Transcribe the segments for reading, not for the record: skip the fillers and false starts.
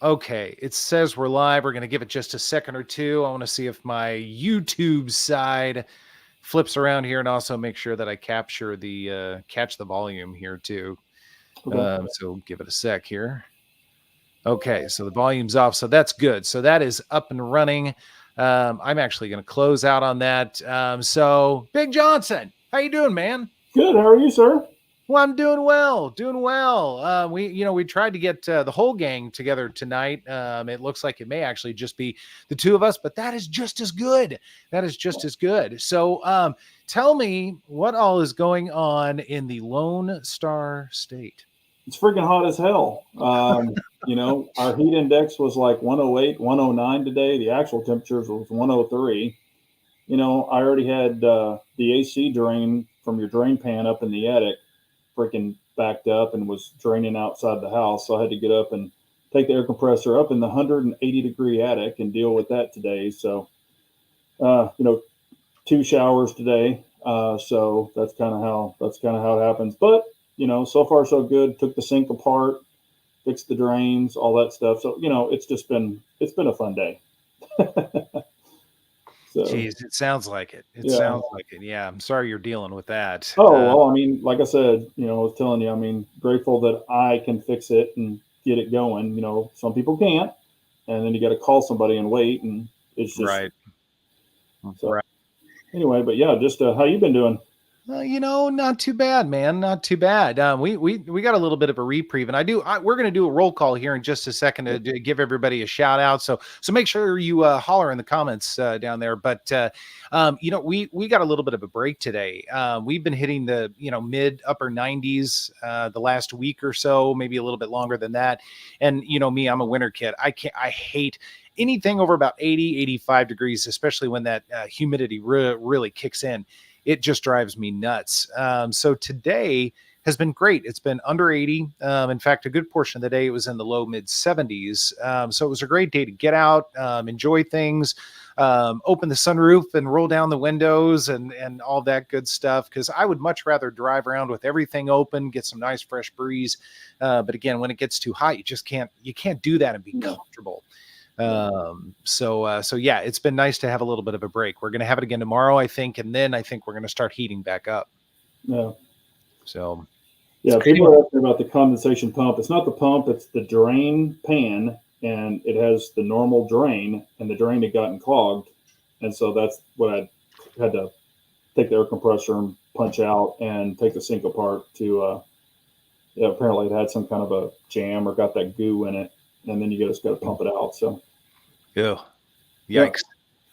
Okay, it says we're live. We're going to give it just a second or two. I want to see if my YouTube side flips around here, and also make sure that I capture the catch the volume here too. Okay. So give it a sec here. Okay, so the volume's off, so that's good. So that is up and running. I'm actually going to close out on that. So Big Johnson, how you doing, man? Good. How are you, sir? Well, I'm doing well, doing well. We tried to get the whole gang together tonight. It looks like it may actually just be the two of us, but that is just as good. That is just as good. So, tell me what all is going on in the Lone Star State. It's freaking hot as hell. Our heat index was like 108, 109 today. The actual temperatures was 103. I already had the AC drain from your drain pan up in the attic freaking backed up and was draining outside the house. So I had to get up and take the air compressor up in the 180-degree attic and deal with that today. So, uh, you know, 2 showers today. So that's kind of how it happens. But so far so good. Took the sink apart, fixed the drains, all that stuff. So it's been a fun day. So Jeez, it sounds like it. It yeah. sounds like it. Yeah, I'm sorry you're dealing with that. Oh well, I mean, like I said, I was telling you, I mean, grateful that I can fix it and get it going. Some people can't, and then you got to call somebody and wait, and it's just Right. so. Anyway, but yeah, just how you been doing? Not too bad, man. Not too bad. We got a little bit of a reprieve, and we're going to do a roll call here in just a second to give everybody a shout out. So make sure you holler in the comments down there. But we got a little bit of a break today. We've been hitting the mid upper 90s the last week or so, maybe a little bit longer than that. And me, I'm a winter kid. I hate anything over about 80, 85 degrees, especially when that humidity really kicks in. It just drives me nuts. So today has been great. It's been under 80. In fact, a good portion of the day it was in the low mid 70s. So it was a great day to get out, enjoy things, open the sunroof and roll down the windows and all that good stuff. Because I would much rather drive around with everything open, get some nice fresh breeze. But again, when it gets too hot, you can't do that and be comfortable. So yeah, it's been nice to have a little bit of a break. We're going to have it again tomorrow, I think. And then I think we're going to start heating back up. Yeah. So yeah, people are asking about the condensation pump. It's not the pump, it's the drain pan, and it has the normal drain, and the drain had gotten clogged. And so that's what I had to take the air compressor and punch out and take the sink apart to, apparently it had some kind of a jam or got that goo in it. And then you just got to pump it out. So, Ew. yeah, Yikes.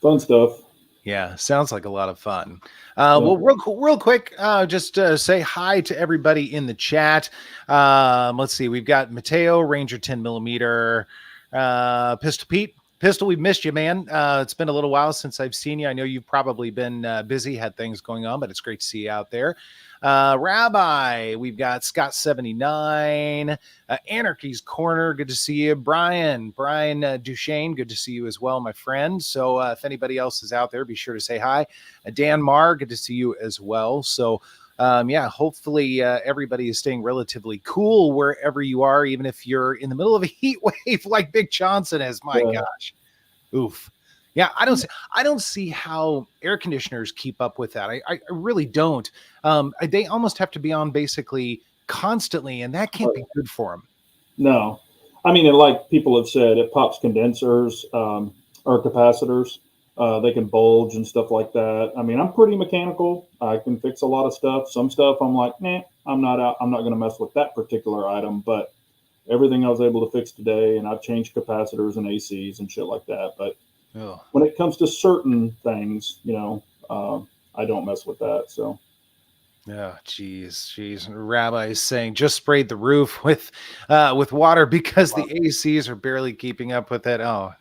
fun stuff. Yeah, sounds like a lot of fun. Yeah. Well, real quick, just say hi to everybody in the chat. Let's see, we've got Mateo, Ranger 10 millimeter, Pistol Pete. Pistol, we've missed you, man. It's been a little while since I've seen you. I know you've probably been busy, had things going on, but it's great to see you out there. Rabbi, we've got Scott 79, Anarchy's Corner. Good to see you. Brian Duchesne. Good to see you as well, my friend. So if anybody else is out there, be sure to say hi. Dan Marr, good to see you as well. So hopefully everybody is staying relatively cool wherever you are, even if you're in the middle of a heat wave like Big Johnson is. My gosh. Oof. Yeah, I don't see how air conditioners keep up with that. I really don't. They almost have to be on basically constantly, and that can't be good for them. No. I mean, and like people have said, it pops condensers or capacitors. They can bulge and stuff like that. I mean, I'm pretty mechanical. I can fix a lot of stuff. Some stuff I'm like, nah, I'm not going to mess with that particular item. But everything I was able to fix today, and I've changed capacitors and ACs and shit like that. But when it comes to certain things, I don't mess with that. So. Oh, geez. Rabbi is saying just sprayed the roof with water because the ACs are barely keeping up with it. Oh,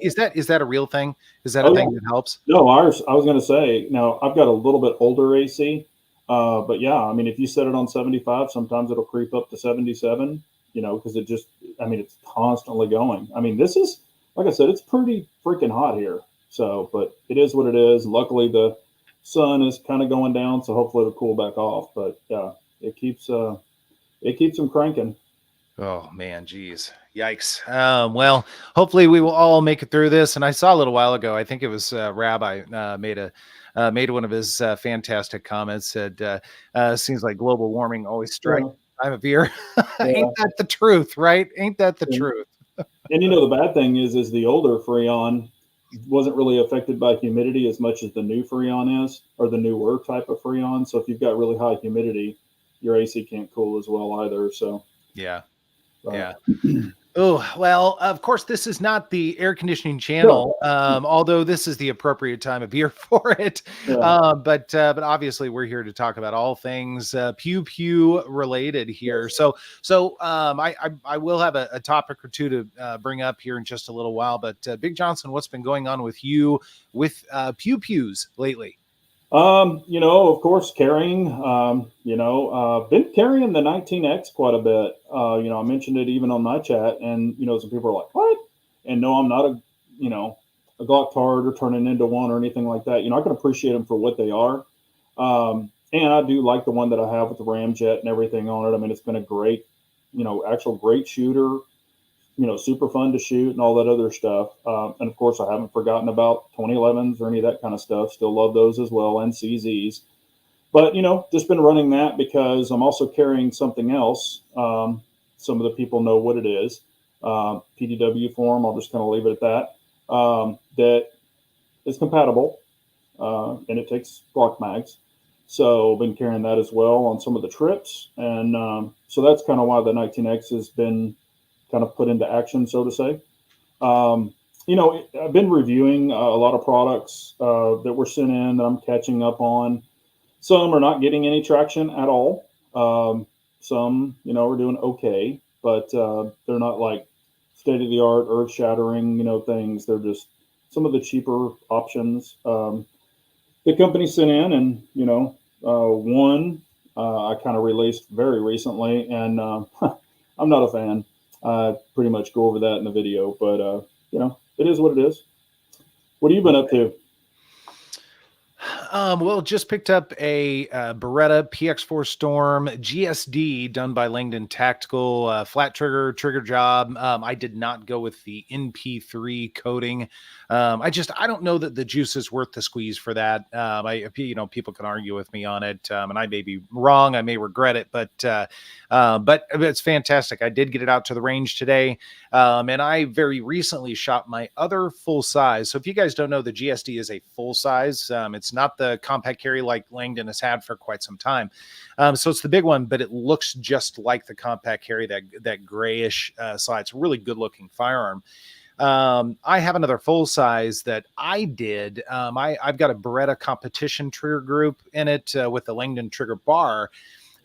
is that a real thing? Is that a thing that helps? No, I was going to say, now I've got a little bit older AC, but yeah, I mean, if you set it on 75, sometimes it'll creep up to 77, because it's constantly going. I mean, this is, like I said, it's pretty freaking hot here. So, but it is what it is. Luckily, the sun is kind of going down, so hopefully it'll cool back off. But yeah, it keeps them cranking. Oh man, geez, yikes. Well, hopefully we will all make it through this. And I saw a little while ago, I think it was Rabbi made one of his fantastic comments. Said, "Seems like global warming always strikes Yeah, time of year." Ain't yeah. that the truth, right? Ain't that the And, truth? and the bad thing is the older Freon wasn't really affected by humidity as much as the new Freon is, or the newer type of Freon. So if you've got really high humidity, your AC can't cool as well either. So, Yeah, but yeah. Oh, well, of course, this is not the air conditioning no, channel, although this is the appropriate time of year for it. yeah, But obviously, we're here to talk about all things pew pew related here. yes. So I will have a topic or two to bring up here in just a little while. But Big Johnson, what's been going on with you with pew pews lately? Of course, carrying, been carrying the 19X quite a bit. I mentioned it even on my chat, and, some people are like, what? And no, I'm not a Glock tard or turning into one or anything like that. I can appreciate them for what they are. And I do like the one that I have with the Ramjet and everything on it. I mean, it's been a great, actual great shooter, super fun to shoot and all that other stuff. And of course, I haven't forgotten about 2011s or any of that kind of stuff. Still love those as well, and CZs. But, just been running that because I'm also carrying something else. Some of the people know what it is. PDW form, I'll just kind of leave it at that. That is compatible and it takes Glock mags. So I've been carrying that as well on some of the trips. And so that's kind of why the 19X has been kind of put into action, so to say. I've been reviewing a lot of products that were sent in that I'm catching up on. Some are not getting any traction at all. Some, are doing okay, but they're not like state of the art, earth shattering, things. They're just some of the cheaper options the company sent in, and one I kind of released very recently, and I'm not a fan. Pretty much go over that in the video, but it is what it is. What have you been up to? Well, just picked up a Beretta PX4 Storm GSD done by Langdon Tactical, flat trigger job. I did not go with the NP3 coating. I don't know that the juice is worth the squeeze for that. People can argue with me on it, and I may be wrong. I may regret it, but it's fantastic. I did get it out to the range today. And I very recently shot my other full size. So if you guys don't know, the GSD is a full size. It's not the compact carry like Langdon has had for quite some time. So it's the big one, but it looks just like the compact carry, that grayish side. It's a really good looking firearm. I have another full size that I did. I've got a Beretta competition trigger group in it with the Langdon trigger bar,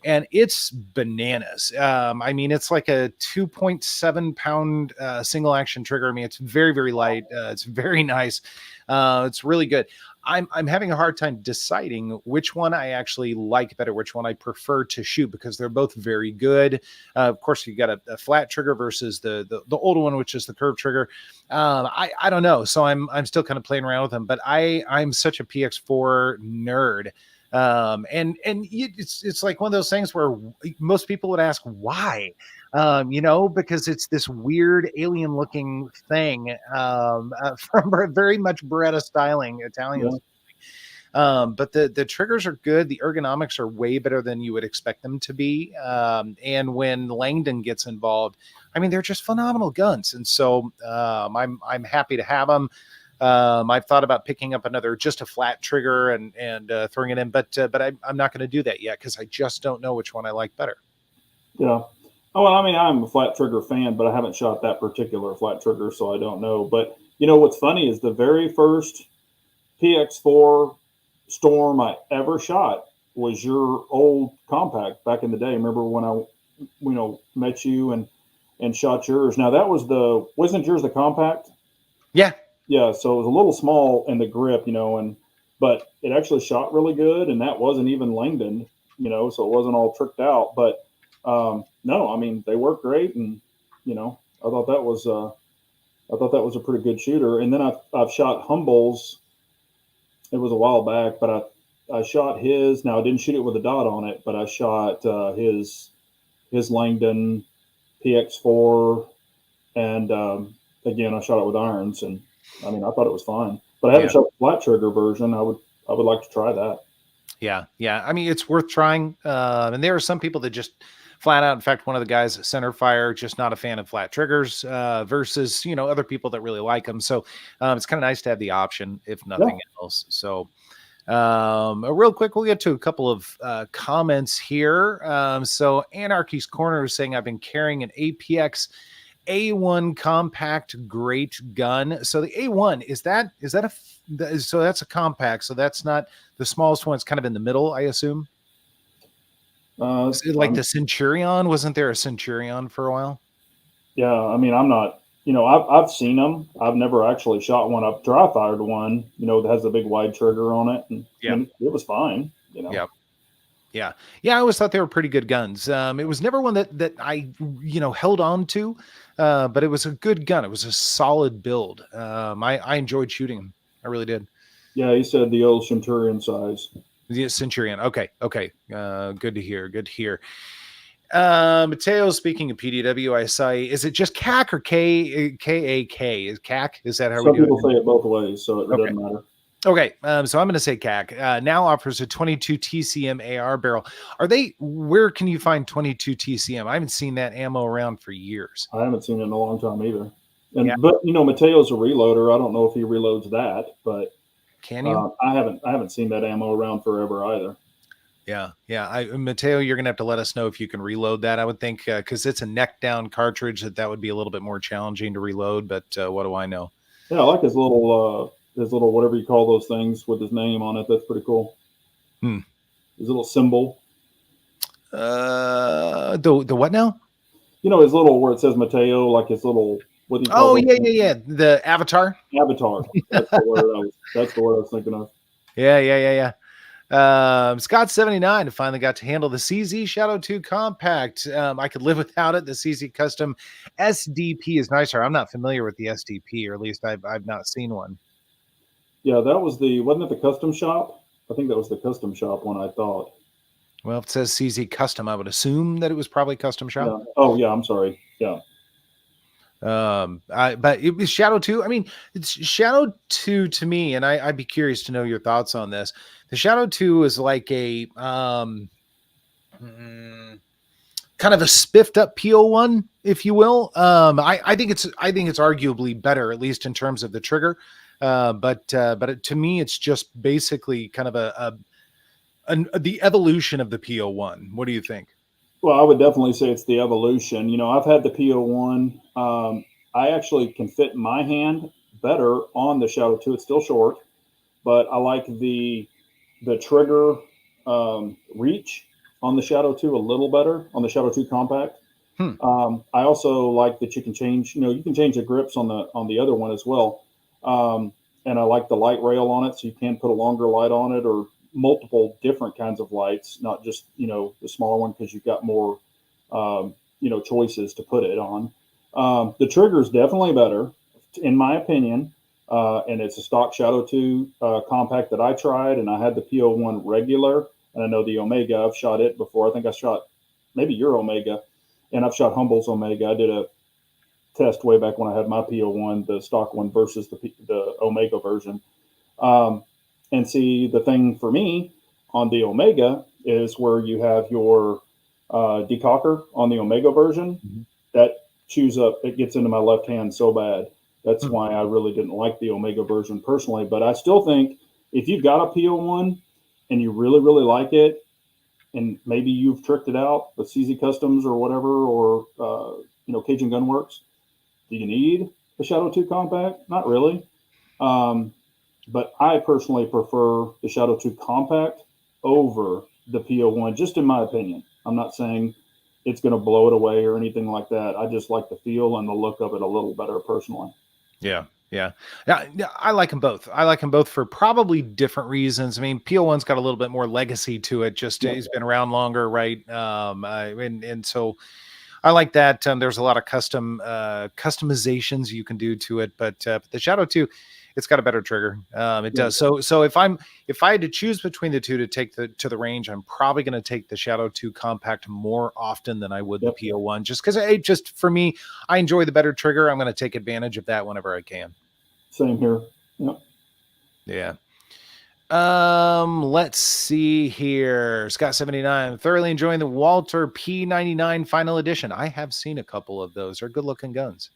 and it's bananas. I mean, it's like a 2.7 pound single action trigger. I mean, it's very, very light. It's very nice. It's really good. I'm having a hard time deciding which one I actually like better, which one I prefer to shoot, because they're both very good. Of course, you got a flat trigger versus the older one, which is the curved trigger. I don't know, so I'm still kind of playing around with them. But I'm such a PX4 nerd. It's like one of those things where most people would ask why, because it's this weird alien looking thing from very much Beretta styling Italian. Yeah, But the triggers are good. The ergonomics are way better than you would expect them to be. And when Langdon gets involved, I mean, they're just phenomenal guns. And so I'm happy to have them. I've thought about picking up just a flat trigger and throwing it in, but I'm not going to do that yet because I just don't know which one I like better. yeah. Oh, well, I mean, I'm a flat trigger fan, but I haven't shot that particular flat trigger, so I don't know. But what's funny is the very first PX4 Storm I ever shot was your old compact back in the day. Remember when I, met you and shot yours? Now that wasn't yours the compact? Yeah. Yeah, so it was a little small in the grip, but it actually shot really good, and that wasn't even Langdon, so it wasn't all tricked out. But no, I mean they work great, and I thought that was a pretty good shooter. And then I've shot Humble's. It was a while back, but I shot his. Now I didn't shoot it with a dot on it, but I shot his Langdon PX4, and again, I shot it with irons, and I mean, I thought it was fine. But I haven't Yeah. shot the flat trigger version. I would like to try that. Yeah, yeah. I mean, it's worth trying. And there are some people that just flat out. In fact, one of the guys at Center Fire just not a fan of flat triggers. Versus other people that really like them. So it's kind of nice to have the option, if Yeah. nothing else. So real quick, we'll get to a couple of comments here. So Anarchy's Corner is saying I've been carrying an APX A1 compact great gun. So the A1 so that's a compact. So that's not the smallest one. It's kind of in the middle, I assume. Is it like I'm, the Centurion? Wasn't there a Centurion for a while? yeah. I mean, I'm not. I've seen them. I've never actually shot one. I've dry fired one. That has a big wide trigger on it, and I Yeah. mean, it was fine. Yeah. Yeah. Yeah. I always thought they were pretty good guns. It was never one that I, held on to, but it was a good gun. It was a solid build. I enjoyed shooting them. I really did. Yeah, he said the old Centurion size. The Centurion. Okay. Okay. Good to hear. Good to hear. Mateo, speaking of PDW, I say, is it just CAC or KAK? Is CAC? Is that how we Some do it? people say it both ways, so it Okay. doesn't matter. Okay, so I'm going to say CAC now offers a 22 TCM AR barrel. Where can you find 22 TCM? I haven't seen that ammo around for years. I haven't seen it in a long time either. But Mateo's a reloader. I don't know if he reloads that, but can you? I haven't seen that ammo around forever either. Yeah. Mateo, you're gonna have to let us know if you can reload that. I would think because it's a neck down cartridge that would be a little bit more challenging to reload. But what do I know? Yeah, I like his little whatever you call those things with his name on it. That's pretty cool. His little symbol. The what now? His little where it says Mateo, like his little what do you call? Oh yeah. The avatar. Avatar. That's the word. That's the word I was thinking of. Yeah. Scott 79 finally got to handle the CZ Shadow 2 compact. I could live without it. The CZ custom SDP is nicer. I'm not familiar with the SDP, or at least I've not seen one. Yeah, wasn't it the custom shop? I think that was the custom shop one, I thought. Well, if it says CZ custom, I would assume that it was probably custom shop. Yeah. Oh yeah, I'm sorry. Yeah. But it was Shadow 2. I mean, it's Shadow 2 to me, and I'd be curious to know your thoughts on this. The Shadow 2 is like a kind of a spiffed up PO1, if you will. I think it's arguably better, at least in terms of the trigger. But to me, it's just basically kind of the evolution of the PO1. What do you think? Well, I would definitely say it's the evolution. I've had the PO1. I actually can fit my hand better on the Shadow 2. It's still short, but I like the trigger reach on the Shadow 2 a little better on the Shadow 2 compact. I also like that you can change. You can change the grips on the other one as well. And I like the light rail on it, so you can put a longer light on it or multiple different kinds of lights, not just the smaller one, because you've got more choices to put it on. The trigger is definitely better, in my opinion, and it's a stock Shadow 2 compact that I tried, and I had the PO1 regular, and I know the Omega. I've shot it before. I think I shot maybe your Omega, and I've shot Humble's Omega. I did a test way back when I had my PO1, the stock one versus the Omega version. And see, the thing for me on the Omega is where you have your decocker on the Omega version. Mm-hmm. That chews up, it gets into my left hand so bad. That's why I really didn't like the Omega version personally. But I still think if you've got a PO1 and you really, really like it, and maybe you've tricked it out with CZ Customs or whatever, or Cajun Gunworks, do you need a Shadow 2 compact? Not really. But I personally prefer the Shadow 2 compact over the PO1, just in my opinion. I'm not saying it's going to blow it away or anything like that. I just like the feel and the look of it a little better personally. Yeah. I like them both. I like them both for probably different reasons. I mean, PO1's got a little bit more legacy to it. Just He's been around longer, right? And so I like that. There's a lot of customizations you can do to it, but the Shadow 2, It's got a better trigger. It does. So if I had to choose between the two to take to the range, I'm probably going to take the Shadow 2 Compact more often than I would the PO1, just because it just for me, I enjoy the better trigger. I'm going to take advantage of that whenever I can. Same here. Yep. Yeah. Let's see here. Scott 79, thoroughly enjoying the Walter P99 Final Edition. I have seen a couple of those. They're good looking guns.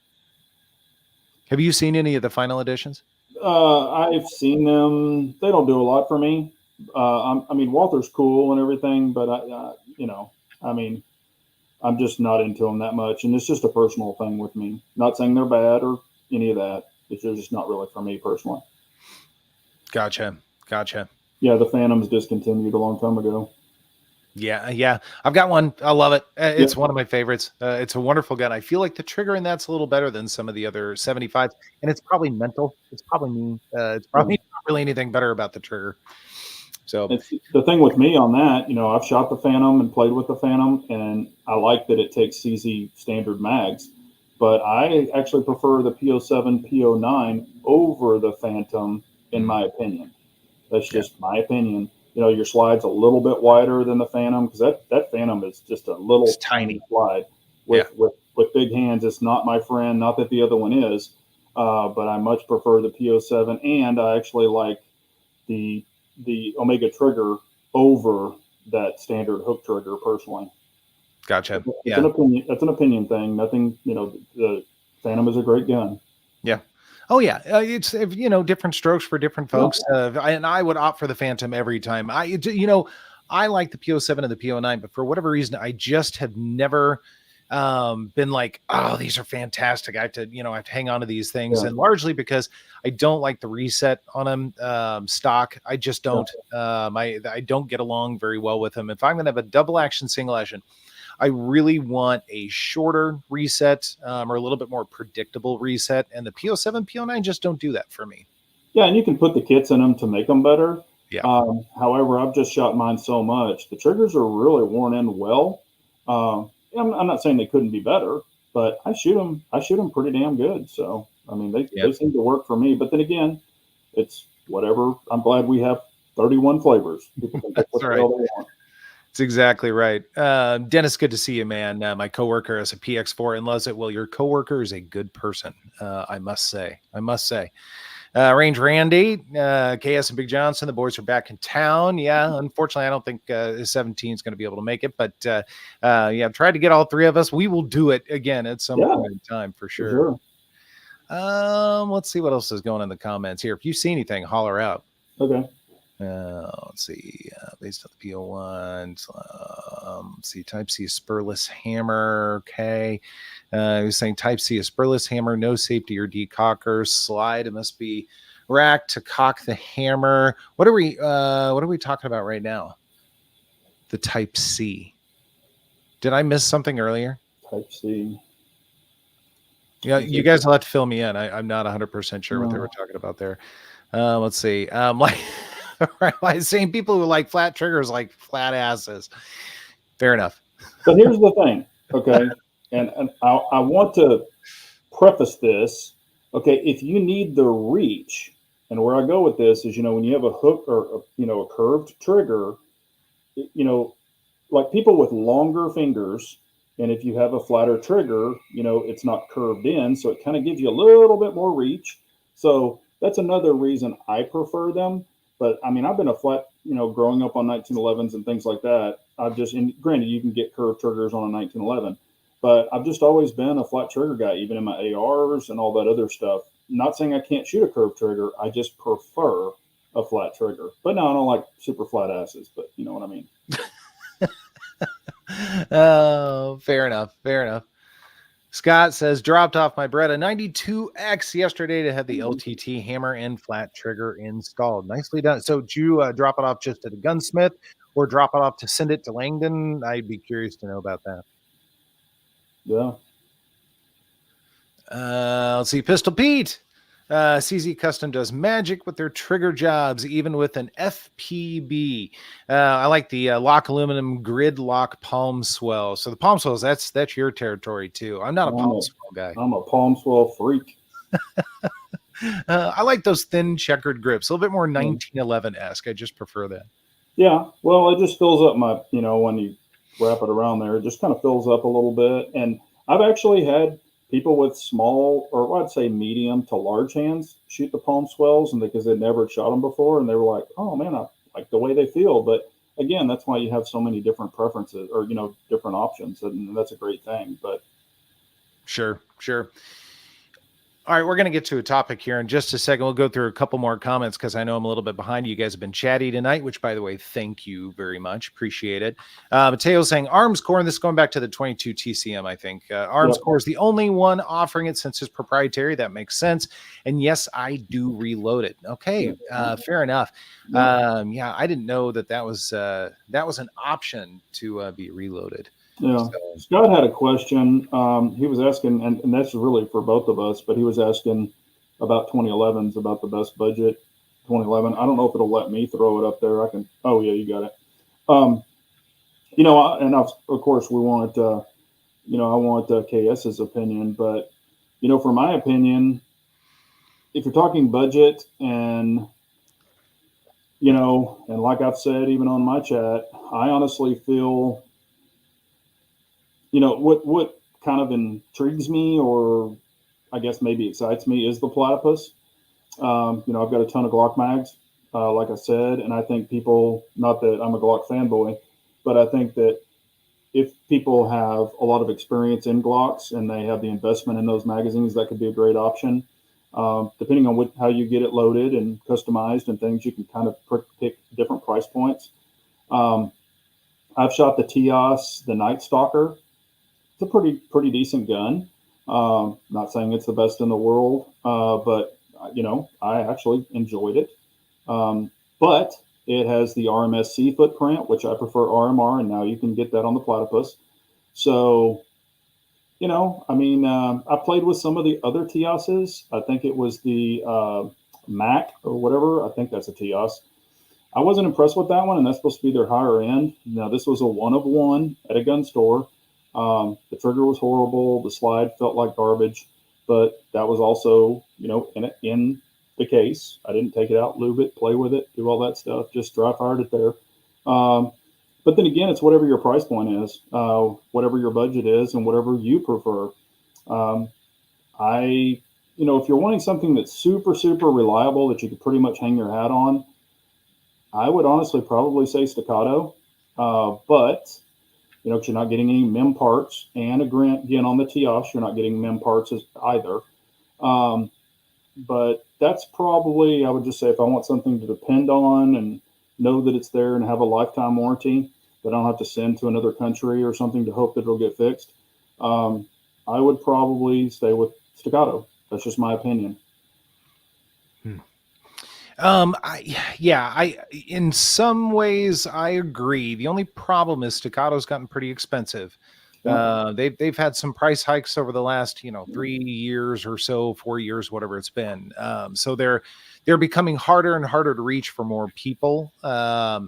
Have you seen any of the final editions? I've seen them. They don't do a lot for me. I mean, Walter's cool and everything, but I'm just not into them that much, and it's just a personal thing with me. Not saying they're bad or any of that. It's just not really for me personally. Gotcha. Yeah, the Phantom's discontinued a long time ago. Yeah. I've got one. I love it. It's one of my favorites. It's a wonderful gun. I feel like the trigger in that's a little better than some of the other 75s, and it's probably mental. It's probably me. It's probably not really anything better about the trigger. So it's, the thing with me on that, I've shot the Phantom and played with the Phantom, and I like that it takes CZ standard mags, but I actually prefer the PO7, PO9 over the Phantom, in my opinion. That's just my opinion. Your slide's a little bit wider than the Phantom, because that Phantom is just a little tiny slide with big hands. It's not my friend. Not that the other one is, but I much prefer the PO7, and I actually like the Omega trigger over that standard hook trigger personally. Gotcha. That's an opinion thing. Nothing. The Phantom is a great gun. Yeah. Oh yeah, it's different strokes for different folks, and I would opt for the Phantom every time. I like the PO7 and the PO9, but for whatever reason, I just have never been like, oh, these are fantastic. I have to hang on to these things, and largely because I don't like the reset on them stock. I just don't. I don't get along very well with them. If I'm going to have a double action, single action, I really want a shorter reset or a little bit more predictable reset. And the PO7, PO9 just don't do that for me. Yeah, and you can put the kits in them to make them better. Yeah. However, I've just shot mine so much. The triggers are really worn in well. I'm not saying they couldn't be better, but I shoot them pretty damn good. So, I mean, they seem to work for me. But then again, it's whatever. I'm glad we have 31 flavors. People can pick what the hell they want. It's exactly right. Dennis, good to see you, man. My coworker has a PX4 and loves it. Well, your coworker is a good person. I must say. Range Randy, KS and Big Johnson, the boys are back in town. Yeah, unfortunately, I don't think 17 is going to be able to make it, but I've tried to get all three of us. We will do it again at some point in time for sure. Let's see what else is going in the comments here. If you see anything, holler out. Okay. Let's see, based on the PO1, let's see, Type C is spurless hammer. Okay. He was saying Type C is spurless hammer, no safety or decocker. Slide, it must be racked to cock the hammer. What are we talking about right now? The Type C. Did I miss something earlier? Type C. Yeah, you guys will have to fill me in. I'm not 100% sure what they were talking about there. Let's see. Right, same people who like flat triggers like flat asses. Fair enough. But here's the thing, okay? and I want to preface this, okay? If you need the reach, and where I go with this is, when you have a hook or a curved trigger, like people with longer fingers, and if you have a flatter trigger, it's not curved in, so it kind of gives you a little bit more reach. So that's another reason I prefer them. But I mean, I've been a flat, growing up on 1911s and things like that. And granted, you can get curved triggers on a 1911, but I've just always been a flat trigger guy, even in my ARs and all that other stuff. Not saying I can't shoot a curved trigger. I just prefer a flat trigger. But no, I don't like super flat asses, but you know what I mean. Oh, fair enough. Scott says, dropped off my Beretta 92X yesterday to have the LTT hammer and flat trigger installed. Nicely done. So did you drop it off just at a gunsmith or drop it off to send it to Langdon? I'd be curious to know about that. Yeah. Let's see. Pistol Pete. CZ Custom does magic with their trigger jobs, even with an FPB. I like the lock aluminum grid lock palm swell. So the palm swells, that's your territory too. I'm not a palm swell guy. I'm a palm swell freak. I like those thin checkered grips, a little bit more 1911-esque. I just prefer that. Yeah, well, it just fills up my, when you wrap it around there, it just kind of fills up a little bit. And I've actually had people with small, or I'd say medium to large hands, shoot the palm swells, and because they'd never shot them before, and they were like, "Oh man, I like the way they feel." But again, that's why you have so many different preferences, or different options, and that's a great thing. But Sure. All right, we're going to get to a topic here in just a second. We'll go through a couple more comments because I know I'm a little bit behind. You guys have been chatty tonight, which, by the way, thank you very much. Appreciate it. Mateo saying Arms Core, and this is going back to the 22 TCM, I think. Arms Core is the only one offering it since it's proprietary. That makes sense. And yes, I do reload it. Okay, fair enough. Yeah, I didn't know that was an option to be reloaded. Yeah, so Scott had a question. He was asking, and that's really for both of us, but he was asking about 2011s, about the best budget 2011. I don't know if it'll let me throw it up there. I can. Oh yeah, you got it. And of course we want, I want KS's opinion, but for my opinion, if you're talking budget and and like I've said, even on my chat, I honestly feel. What kind of intrigues me, or I guess maybe excites me, is the platypus. I've got a ton of Glock mags, like I said, and I think people, not that I'm a Glock fanboy, but I think that if people have a lot of experience in Glocks and they have the investment in those magazines, that could be a great option. Depending on how you get it loaded and customized and things, you can kind of pick different price points. I've shot the TIOS, the Night Stalker. It's a pretty decent gun. Not saying it's the best in the world, but I actually enjoyed it. But it has the RMSC footprint, which I prefer RMR, and now you can get that on the platypus. So, I played with some of the other TIOSs. I think it was the Mac or whatever. I think that's a TIOS. I wasn't impressed with that one, and that's supposed to be their higher end. Now, this was a one of one at a gun store. The trigger was horrible. The slide felt like garbage, but that was also, in the case. I didn't take it out, lube it, play with it, do all that stuff. Just dry fired it there. But then again, it's whatever your price point is, whatever your budget is, and whatever you prefer. If you're wanting something that's super, super reliable that you could pretty much hang your hat on, I would honestly probably say Staccato. But you're not getting any MIM parts, and again on the TIOS, you're not getting MIM parts either. But that's probably, I would just say, if I want something to depend on and know that it's there and have a lifetime warranty that I don't have to send to another country or something to hope that it'll get fixed, I would probably stay with Staccato. That's just my opinion. In some ways I agree. The only problem is Staccato's gotten pretty expensive. They've had some price hikes over the last 3 years or so, 4 years, whatever it's been. So they're becoming harder and harder to reach for more people. Budget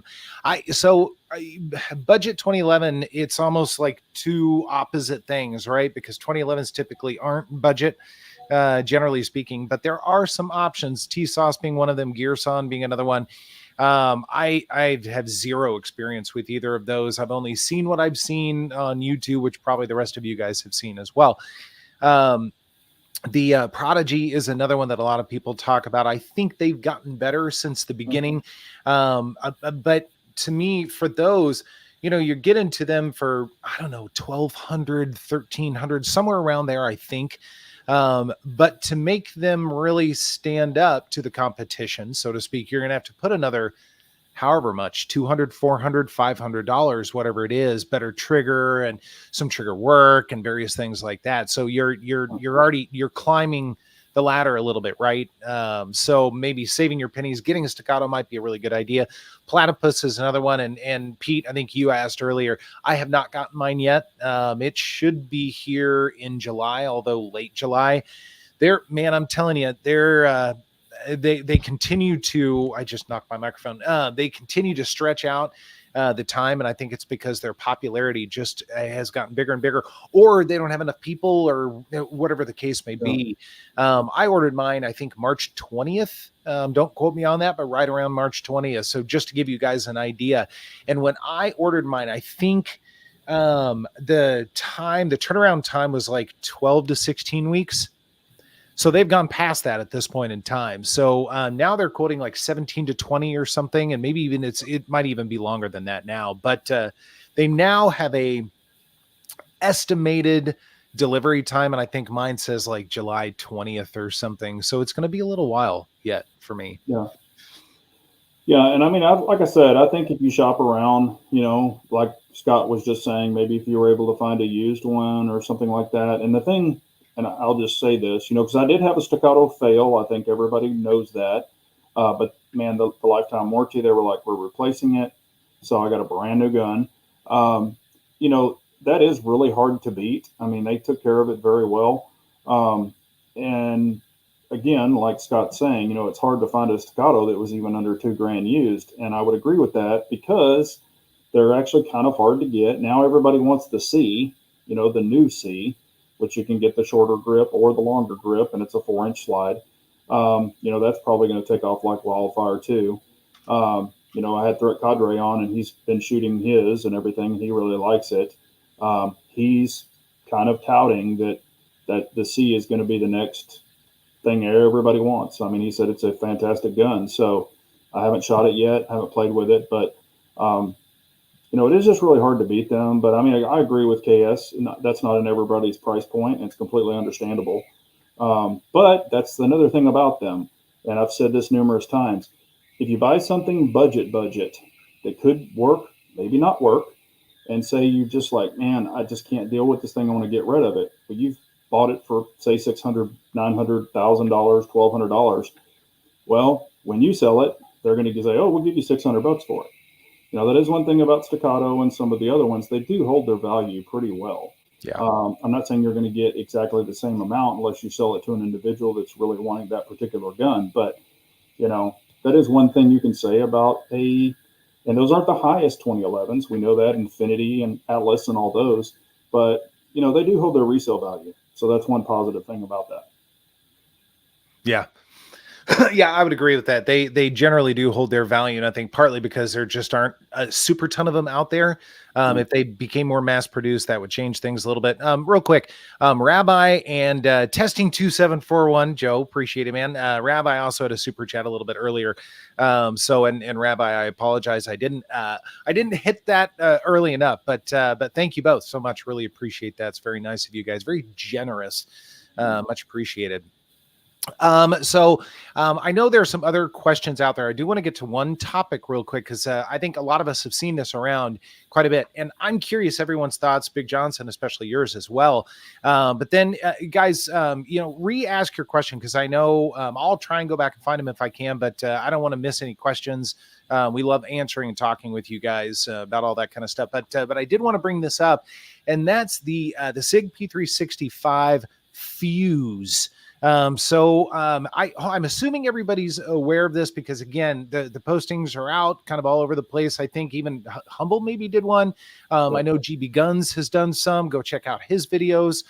2011, it's almost like two opposite things, right? Because 2011s typically aren't budget. Generally speaking, but there are some options, TSauce being one of them, Gearson being another one. I have zero experience with either of those. I've only seen what I've seen on YouTube, which probably the rest of you guys have seen as well. The Prodigy is another one that a lot of people talk about. I think they've gotten better since the beginning. But to me, for those, you get into them for, I don't know, 1,200, 1,300, somewhere around there, I think. But to make them really stand up to the competition, so to speak, you're going to have to put another however much, $200, $400, $500, whatever it is, better trigger and some trigger work and various things like that. So you're climbing the ladder a little bit, right? So maybe saving your pennies, getting a Staccato might be a really good idea. Platypus is another one. And Pete, I think you asked earlier, I have not gotten mine yet. It should be here in July, although late July. I'm telling you, they continue to, I just knocked my microphone. They continue to stretch out. the time, and I think it's because their popularity just has gotten bigger and bigger, or they don't have enough people, or whatever the case may be. I ordered mine, I think March 20th. Don't quote me on that, but right around March 20th. So just to give you guys an idea. And when I ordered mine, I think the turnaround time was like 12 to 16 weeks. So they've gone past that at this point in time. So now they're quoting like 17 to 20 or something, and maybe even it might even be longer than that now. But they now have a estimated delivery time, and I think mine says like July 20th or something. So it's going to be a little while yet for me. Yeah. Yeah, and I mean, like I said, I think if you shop around, like Scott was just saying, maybe if you were able to find a used one or something like that. And the thing, and I'll just say this, because I did have a staccato fail. I think everybody knows that. But man, the lifetime warranty, they were like, we're replacing it. So I got a brand new gun. That is really hard to beat. I mean, they took care of it very well. And again, like Scott's saying, it's hard to find a staccato that was even under $2,000 used. And I would agree with that because they're actually kind of hard to get. Now everybody wants the C, the new C, which you can get the shorter grip or the longer grip, and it's a 4-inch slide. That's probably going to take off like wildfire too. I had Threat Cadre on, and he's been shooting his and everything. He really likes it. He's kind of touting that the C is going to be the next thing everybody wants. I mean, he said it's a fantastic gun. So I haven't shot it yet, haven't played with it, but it is just really hard to beat them. But I mean, I agree with KS. That's not in everybody's price point, and it's completely understandable. But that's another thing about them, and I've said this numerous times. If you buy something budget that could work, maybe not work, and say you just like, man, I just can't deal with this thing, I want to get rid of it. But you've bought it for say $600, $900, $1,000, $1,200. Well, when you sell it, they're going to say, "Oh, we'll give you $600 for it." That is one thing about staccato and some of the other ones. They do hold their value pretty well. Yeah. I'm not saying you're going to get exactly the same amount unless you sell it to an individual that's really wanting that particular gun. But that is one thing you can say about and those aren't the highest 2011s. We know that, Infinity and Atlas and all those, but they do hold their resale value. So that's one positive thing about that. Yeah. Yeah, I would agree with that. They generally do hold their value, and I think partly because there just aren't a super ton of them out there. If they became more mass produced, that would change things a little bit. Real quick, Rabbi and Testing 2741, Joe, appreciate it, man. Rabbi also had a super chat a little bit earlier. And Rabbi, I apologize, I didn't hit that early enough, but thank you both so much. Really appreciate that. It's very nice of you guys. Very generous. Much appreciated. I know there are some other questions out there. I do want to get to one topic real quick because I think a lot of us have seen this around quite a bit, and I'm curious everyone's thoughts, Big Johnson, especially yours as well. But then, guys, re-ask your question because I know I'll try and go back and find them if I can, but I don't want to miss any questions. We love answering and talking with you guys about all that kind of stuff. But I did want to bring this up, and that's the SIG P365 fuse. I'm assuming everybody's aware of this because again, the postings are out kind of all over the place. I think even Humble maybe did one. I know GB Guns has done some. Go check out his videos.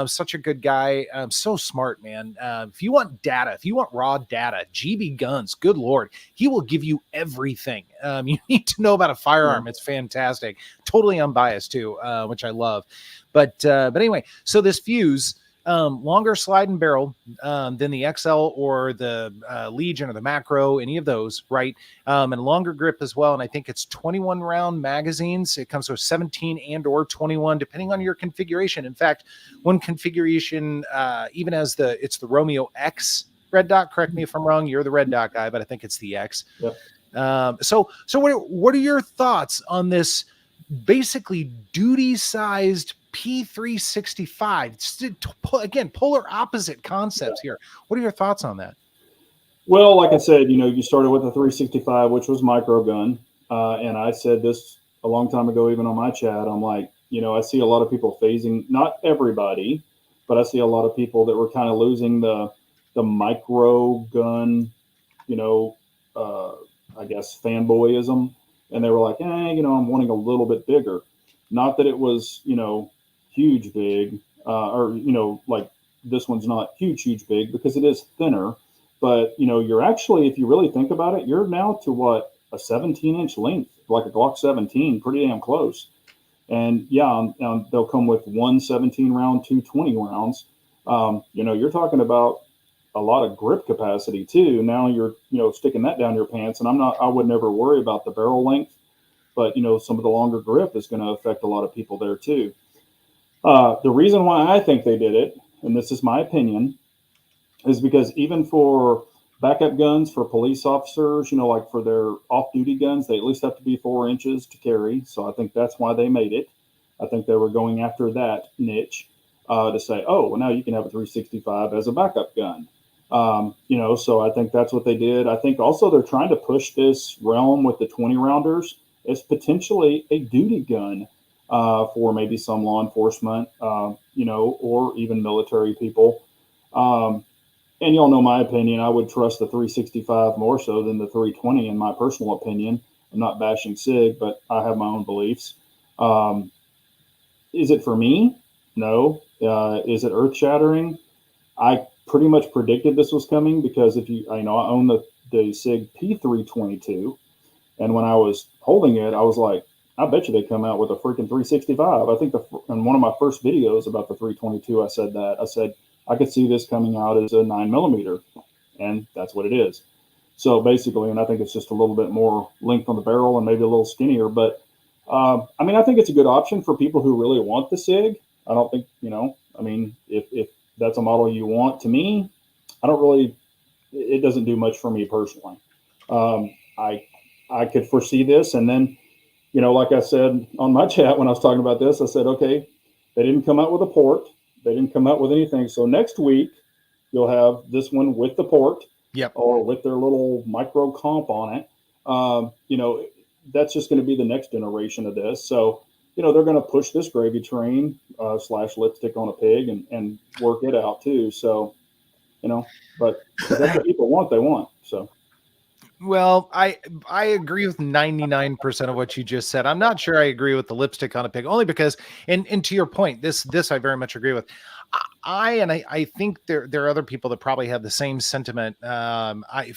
Such a good guy. So smart, man. If you want data, if you want raw data, GB Guns, good Lord, he will give you everything. You need to know about a firearm. It's fantastic. Totally unbiased too, which I love. But anyway, so this fuse, longer slide and barrel than the XL or the Legion or the Macro, any of those, right? And longer grip as well. And I think it's 21 round magazines. It comes with 17 and or 21, depending on your configuration. In fact, one configuration, even as it's the Romeo X red dot. Correct me if I'm wrong. You're the red dot guy, but I think it's the X. Yep. So what are your thoughts on this basically duty-sized P365? Again, polar opposite concepts here. What are your thoughts on that? Well, like I said, you started with a 365, which was micro gun. And I said this a long time ago, even on my chat. I'm like, I see a lot of people phasing, not everybody, but I see a lot of people that were kind of losing the micro gun, I guess fanboyism. and they were like, I'm wanting a little bit bigger. Not that it was, huge big, or like this one's not huge big, because it is thinner. But you're actually, if you really think about it, you're now to what, a 17-inch length, like a Glock 17, pretty damn close. And yeah, they'll come with one 17 round, two 20 rounds. You're talking about a lot of grip capacity too. Now you're, sticking that down your pants, and I would never worry about the barrel length, but some of the longer grip is going to affect a lot of people there too. The reason why I think they did it, and this is my opinion, is because even for backup guns for police officers, like for their off-duty guns, they at least have to be 4 inches to carry. So I think that's why they made it. I think they were going after that niche, to say, oh, well, now you can have a 365 as a backup gun. So I think that's what they did. I think also they're trying to push this realm with the 20 rounders as potentially a duty gun, for maybe some law enforcement, or even military people. And y'all know my opinion. I would trust the 365 more so than the 320, in my personal opinion. I'm not bashing SIG, but I have my own beliefs. Is it for me? No. Is it earth shattering? I pretty much predicted this was coming, because if I own the SIG P322, and when I was holding it, I was like, I bet you they come out with a freaking 365. I think in one of my first videos about the 322, I said that. I said I could see this coming out as a 9mm, and that's what it is. So basically, and I think it's just a little bit more length on the barrel and maybe a little skinnier. But I think it's a good option for people who really want the SIG. I don't think, if that's a model you want. To me, it doesn't do much for me personally. I could foresee this, and then, like I said on my chat when I was talking about this, I said, okay, they didn't come out with a port. They didn't come out with anything. So next week, you'll have this one with the port, or with their little micro comp on it. That's just going to be the next generation of this. So, they're going to push this gravy train, / lipstick on a pig, and work it out too. So, but that's what people want. They want. So. Well, I agree with 99% of what you just said. I'm not sure I agree with the lipstick on a pig, only because, and to your point, this I very much agree with. I think there are other people that probably have the same sentiment. I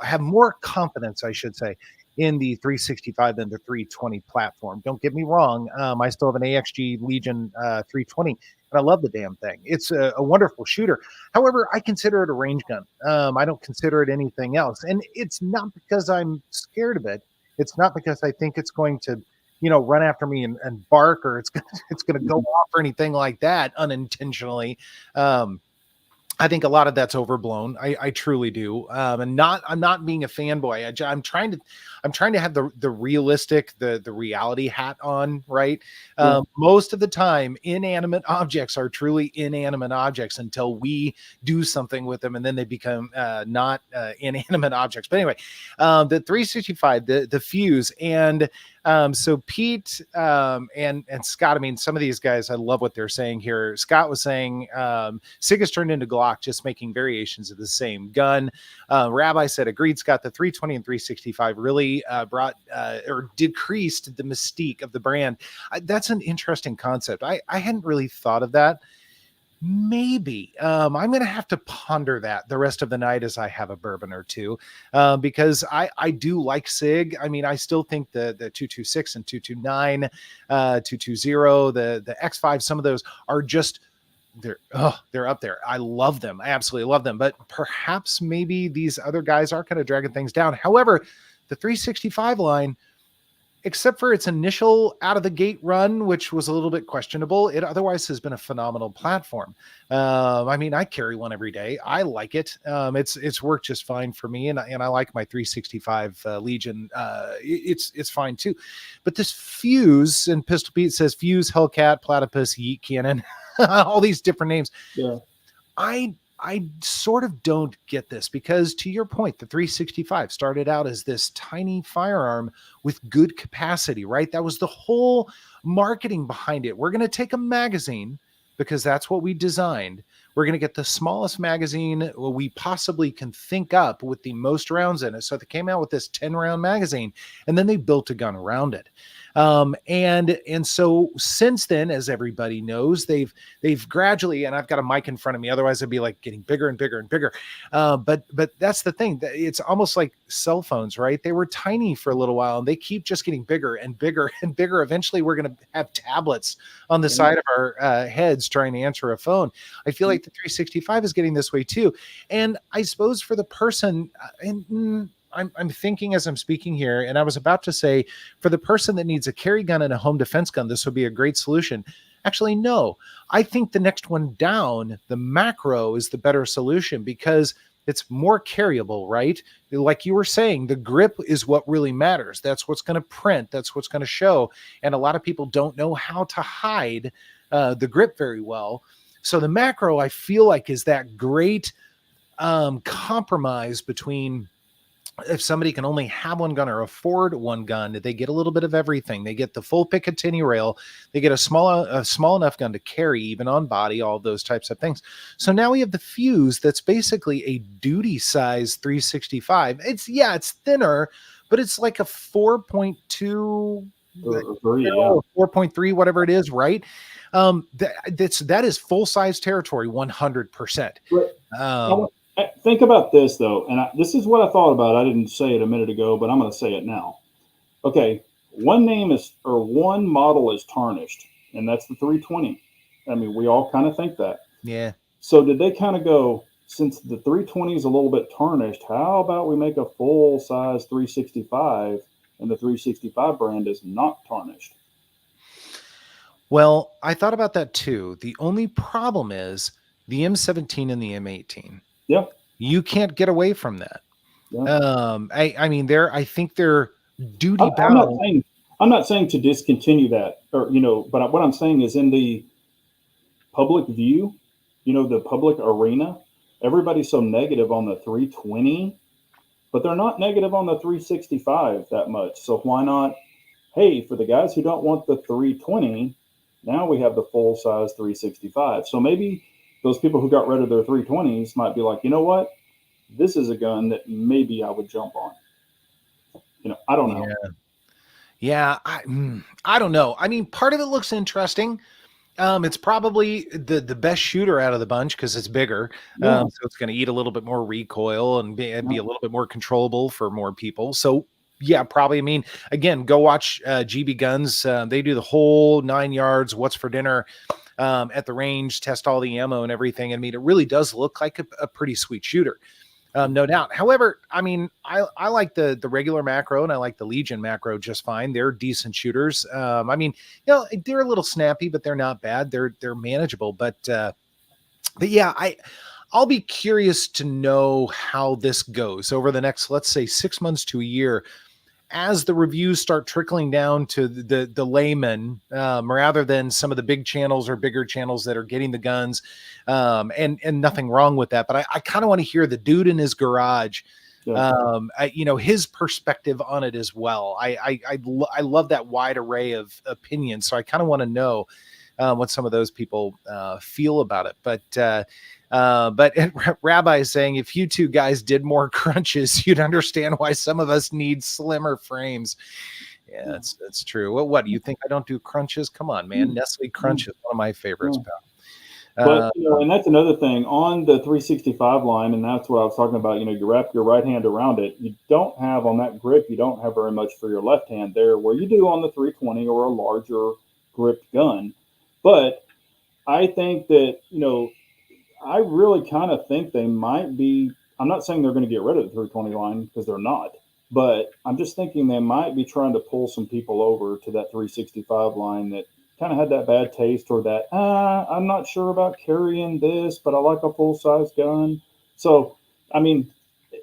have more confidence, I should say, in the 365 than the 320 platform. Don't get me wrong. I still have an AXG Legion 320, and I love the damn thing. It's a wonderful shooter. However, I consider it a range gun. I don't consider it anything else. And it's not because I'm scared of it. It's not because I think it's going to, run after me and bark, or it's going to go off or anything like that unintentionally. I think a lot of that's overblown. I truly do. I'm not being a fanboy. I'm trying to have the realistic, the reality hat on, right? Most of the time, inanimate objects are truly inanimate objects until we do something with them, and then they become not inanimate objects. But anyway, the 365, the fuse, and so Pete and Scott, I mean, some of these guys, I love what they're saying here. Scott was saying SIG has turned into Glock, just making variations of the same gun. Rabbi said, agreed, Scott, the 320 and 365 really brought or decreased the mystique of the brand. That's an interesting concept. I hadn't really thought of that. Maybe I'm going to have to ponder that the rest of the night as I have a bourbon or two, because I do like SIG. I mean, I still think the 226 and 229, 220, the X5, some of those are just, they're up there. I love them. I absolutely love them. But perhaps maybe these other guys are kind of dragging things down. However, the 365 line, except for its initial out of the gate run, which was a little bit questionable, it otherwise has been a phenomenal platform. I mean, I carry one every day. I like it. It's worked just fine for me, and I like my 365 Legion. It's fine too. But this fuse, and Pistol Pete says fuse, Hellcat, Platypus, Yeet Cannon, all these different names. Yeah. I sort of don't get this, because to your point, the 365 started out as this tiny firearm with good capacity, right? That was the whole marketing behind it. We're going to take a magazine, because that's what we designed. we're going to get the smallest magazine we possibly can think up with the most rounds in it. So they came out with this 10-round magazine, and then they built a gun around it. And so since then, as everybody knows, they've gradually, and I've got a mic in front of me, otherwise I'd be like getting bigger and bigger and bigger. But that's the thing, it's almost like cell phones, right? They were tiny for a little while, and they keep just getting bigger and bigger and bigger. Eventually we're going to have tablets on the side of our heads trying to answer a phone. I feel like the 365 is getting this way too. And I suppose for the person, I'm thinking as I'm speaking here, and I was about to say, for the person that needs a carry gun and a home defense gun, this would be a great solution. Actually, no. I think the next one down, the macro, is the better solution because it's more carryable, right? Like you were saying, the grip is what really matters. That's what's going to print. That's what's going to show. And a lot of people don't know how to hide the grip very well. So the macro, I feel like, is that great compromise between, if somebody can only have one gun or afford one gun, they get a little bit of everything. They get the full Picatinny rail. They get a small enough gun to carry, even on body, all those types of things. So now we have the Fuse that's basically a duty size 365. It's thinner, but it's like a 4.2, 4.3, whatever it is, right? That is full size territory, 100%. Think about this though, and this is what I thought about. I didn't say it a minute ago, but I'm going to say it now. Okay, one model is tarnished, and that's the 320. I mean, we all kind of think that. Yeah. So did they kind of go, since the 320 is a little bit tarnished, how about we make a full size 365, and the 365 brand is not tarnished? Well, I thought about that too. The only problem is the M17 and the M18. Yeah. You can't get away from that. Yeah. I mean, I think they're duty bound. I'm not saying to discontinue that, or but what I'm saying is, in the public view, the public arena, everybody's so negative on the 320, but they're not negative on the 365 that much. So why not? Hey, for the guys who don't want the 320, now we have the full size 365. So maybe those people who got rid of their 320s might be like, you know what? This is a gun that maybe I would jump on. I don't know. Yeah. I don't know. I mean, part of it looks interesting. It's probably the best shooter out of the bunch because it's bigger. So it's going to eat a little bit more recoil and be a little bit more controllable for more people. So yeah, probably. I mean, again, go watch GB Guns. They do the whole 9 yards. What's for dinner at the range? Test all the ammo and everything. I mean, it really does look like a pretty sweet shooter. No doubt. However, I mean, I like the regular macro, and I like the Legion macro just fine. They're decent shooters. I mean, they're a little snappy, but they're not bad. They're manageable. But yeah, I'll be curious to know how this goes over the next, let's say, 6 months to a year, as the reviews start trickling down to the layman, rather than some of the big channels or bigger channels that are getting the guns, and nothing wrong with that. But I kind of want to hear the dude in his garage, his perspective on it as well. I love that wide array of opinions. So I kind of want to know what some of those people feel about it. But Rabbi is saying, if you two guys did more crunches, you'd understand why some of us need slimmer frames. Yeah, that's true. What do you think? I don't do crunches? Come on, man. Nestle Crunch is one of my favorites, pal. But and that's another thing on the 365 line, and that's what I was talking about. You wrap your right hand around it. You don't have on that grip. You don't have very much for your left hand there, where you do on the 320 or a larger gripped gun. But I think that I really kind of think they might be. I'm not saying they're going to get rid of the 320 line, because they're not. But I'm just thinking they might be trying to pull some people over to that 365 line that kind of had that bad taste, or that, I'm not sure about carrying this, but I like a full-size gun. So, I mean,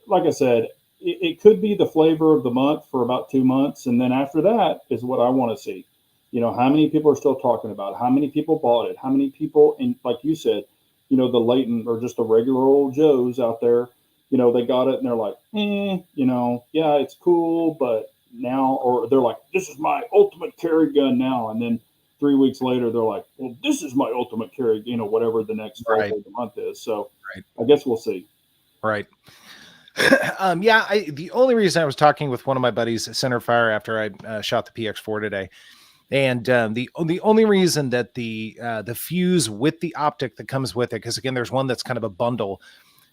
like I said, it could be the flavor of the month for about 2 months. And then after that is what I want to see. How many people are still talking about it? How many people bought it? How many people, and like you said, the latent or just the regular old Joes out there, they got it and they're like, yeah, it's cool, but now, or they're like, this is my ultimate carry gun now. And then 3 weeks later, they're like, well, this is my ultimate carry, whatever the next 12 Right. days a month is. So Right. I guess we'll see. Right. Yeah, the only reason I was talking with one of my buddies at Center Fire after I shot the PX4 today, and the only reason that the fuse with the optic that comes with it, because again, there's one that's kind of a bundle.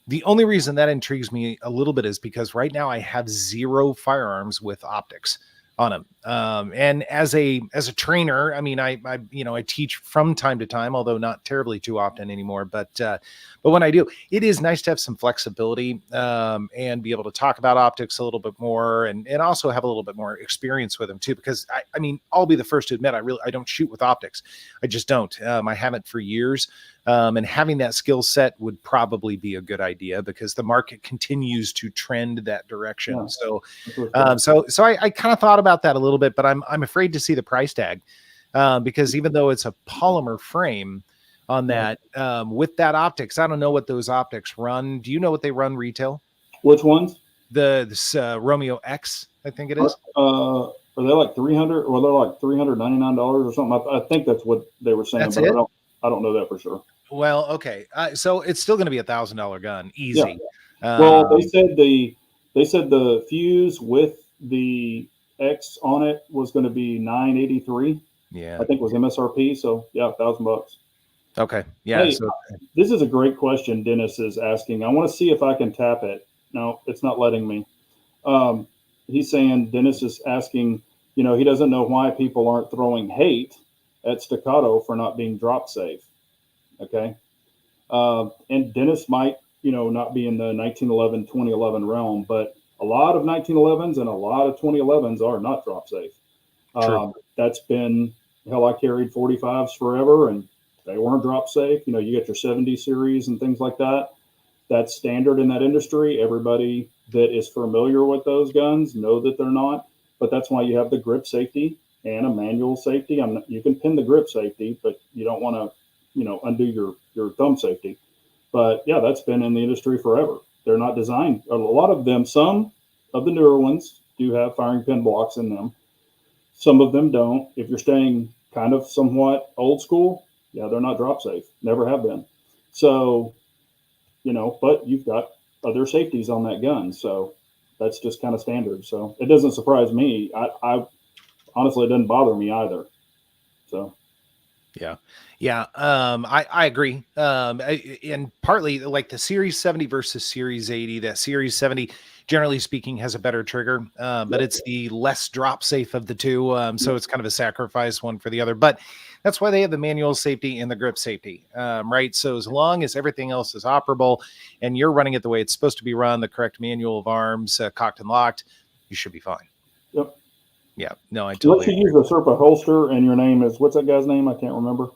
The only reason that intrigues me a little bit is because right now I have 0 firearms with optics on them. And as a trainer, I mean, I teach from time to time, although not terribly too often anymore. But when I do, it is nice to have some flexibility and be able to talk about optics a little bit more, and also have a little bit more experience with them too. Because I mean, I'll be the first to admit I don't shoot with optics. I just don't. I haven't for years. And having that skill set would probably be a good idea because the market continues to trend that direction. Yeah, so, sure. so I kind of thought about that a little bit, but I'm afraid to see the price tag because even though it's a polymer frame on that with that optics, I don't know what those optics run. Do you know what they run retail? Which ones? This Romeo X, I think it is. Are they like 300? Well, they're like $399 or something. I think that's what they were saying, That's but it? I don't know that for sure. Well, okay. So it's still going to be $1,000 gun, easy. Yeah. Well, they said the fuse with the X on it was going to be $983. Yeah. I think was MSRP. So yeah, $1,000. Okay. Yeah. Hey, So this is a great question. Dennis is asking. I want to see if I can tap it. No, it's not letting me. He's saying Dennis is asking. He doesn't know why people aren't throwing hate at Staccato for not being drop safe. Okay. And Dennis might, not be in the 1911, 2011 realm, but a lot of 1911s and a lot of 2011s are not drop safe. That's been, hell, I carried 45s forever and they weren't drop safe. You get your 70 series and things like that. That's standard in that industry. Everybody that is familiar with those guns know that they're not, but that's why you have the grip safety and a manual safety. You can pin the grip safety, but you don't want to, undo your thumb safety. But yeah, that's been in the industry forever. They're not designed. A lot of them, some of the newer ones do have firing pin blocks in them. Some of them don't. If you're staying kind of somewhat old school, yeah, they're not drop safe. Never have been. So, but you've got other safeties on that gun. So that's just kind of standard. So it doesn't surprise me. I honestly, it doesn't bother me either. So. Yeah. I agree. And partly like the Series 70 versus Series 80, that Series 70, generally speaking, has a better trigger, but it's the less drop safe of the two. So it's kind of a sacrifice one for the other, but that's why they have the manual safety and the grip safety, right? So as long as everything else is operable and you're running it the way it's supposed to be run, the correct manual of arms, cocked and locked, you should be fine. Yep. Yeah, no, I totally Let's use a Serpa holster, and your name is, what's that guy's name? I can't remember.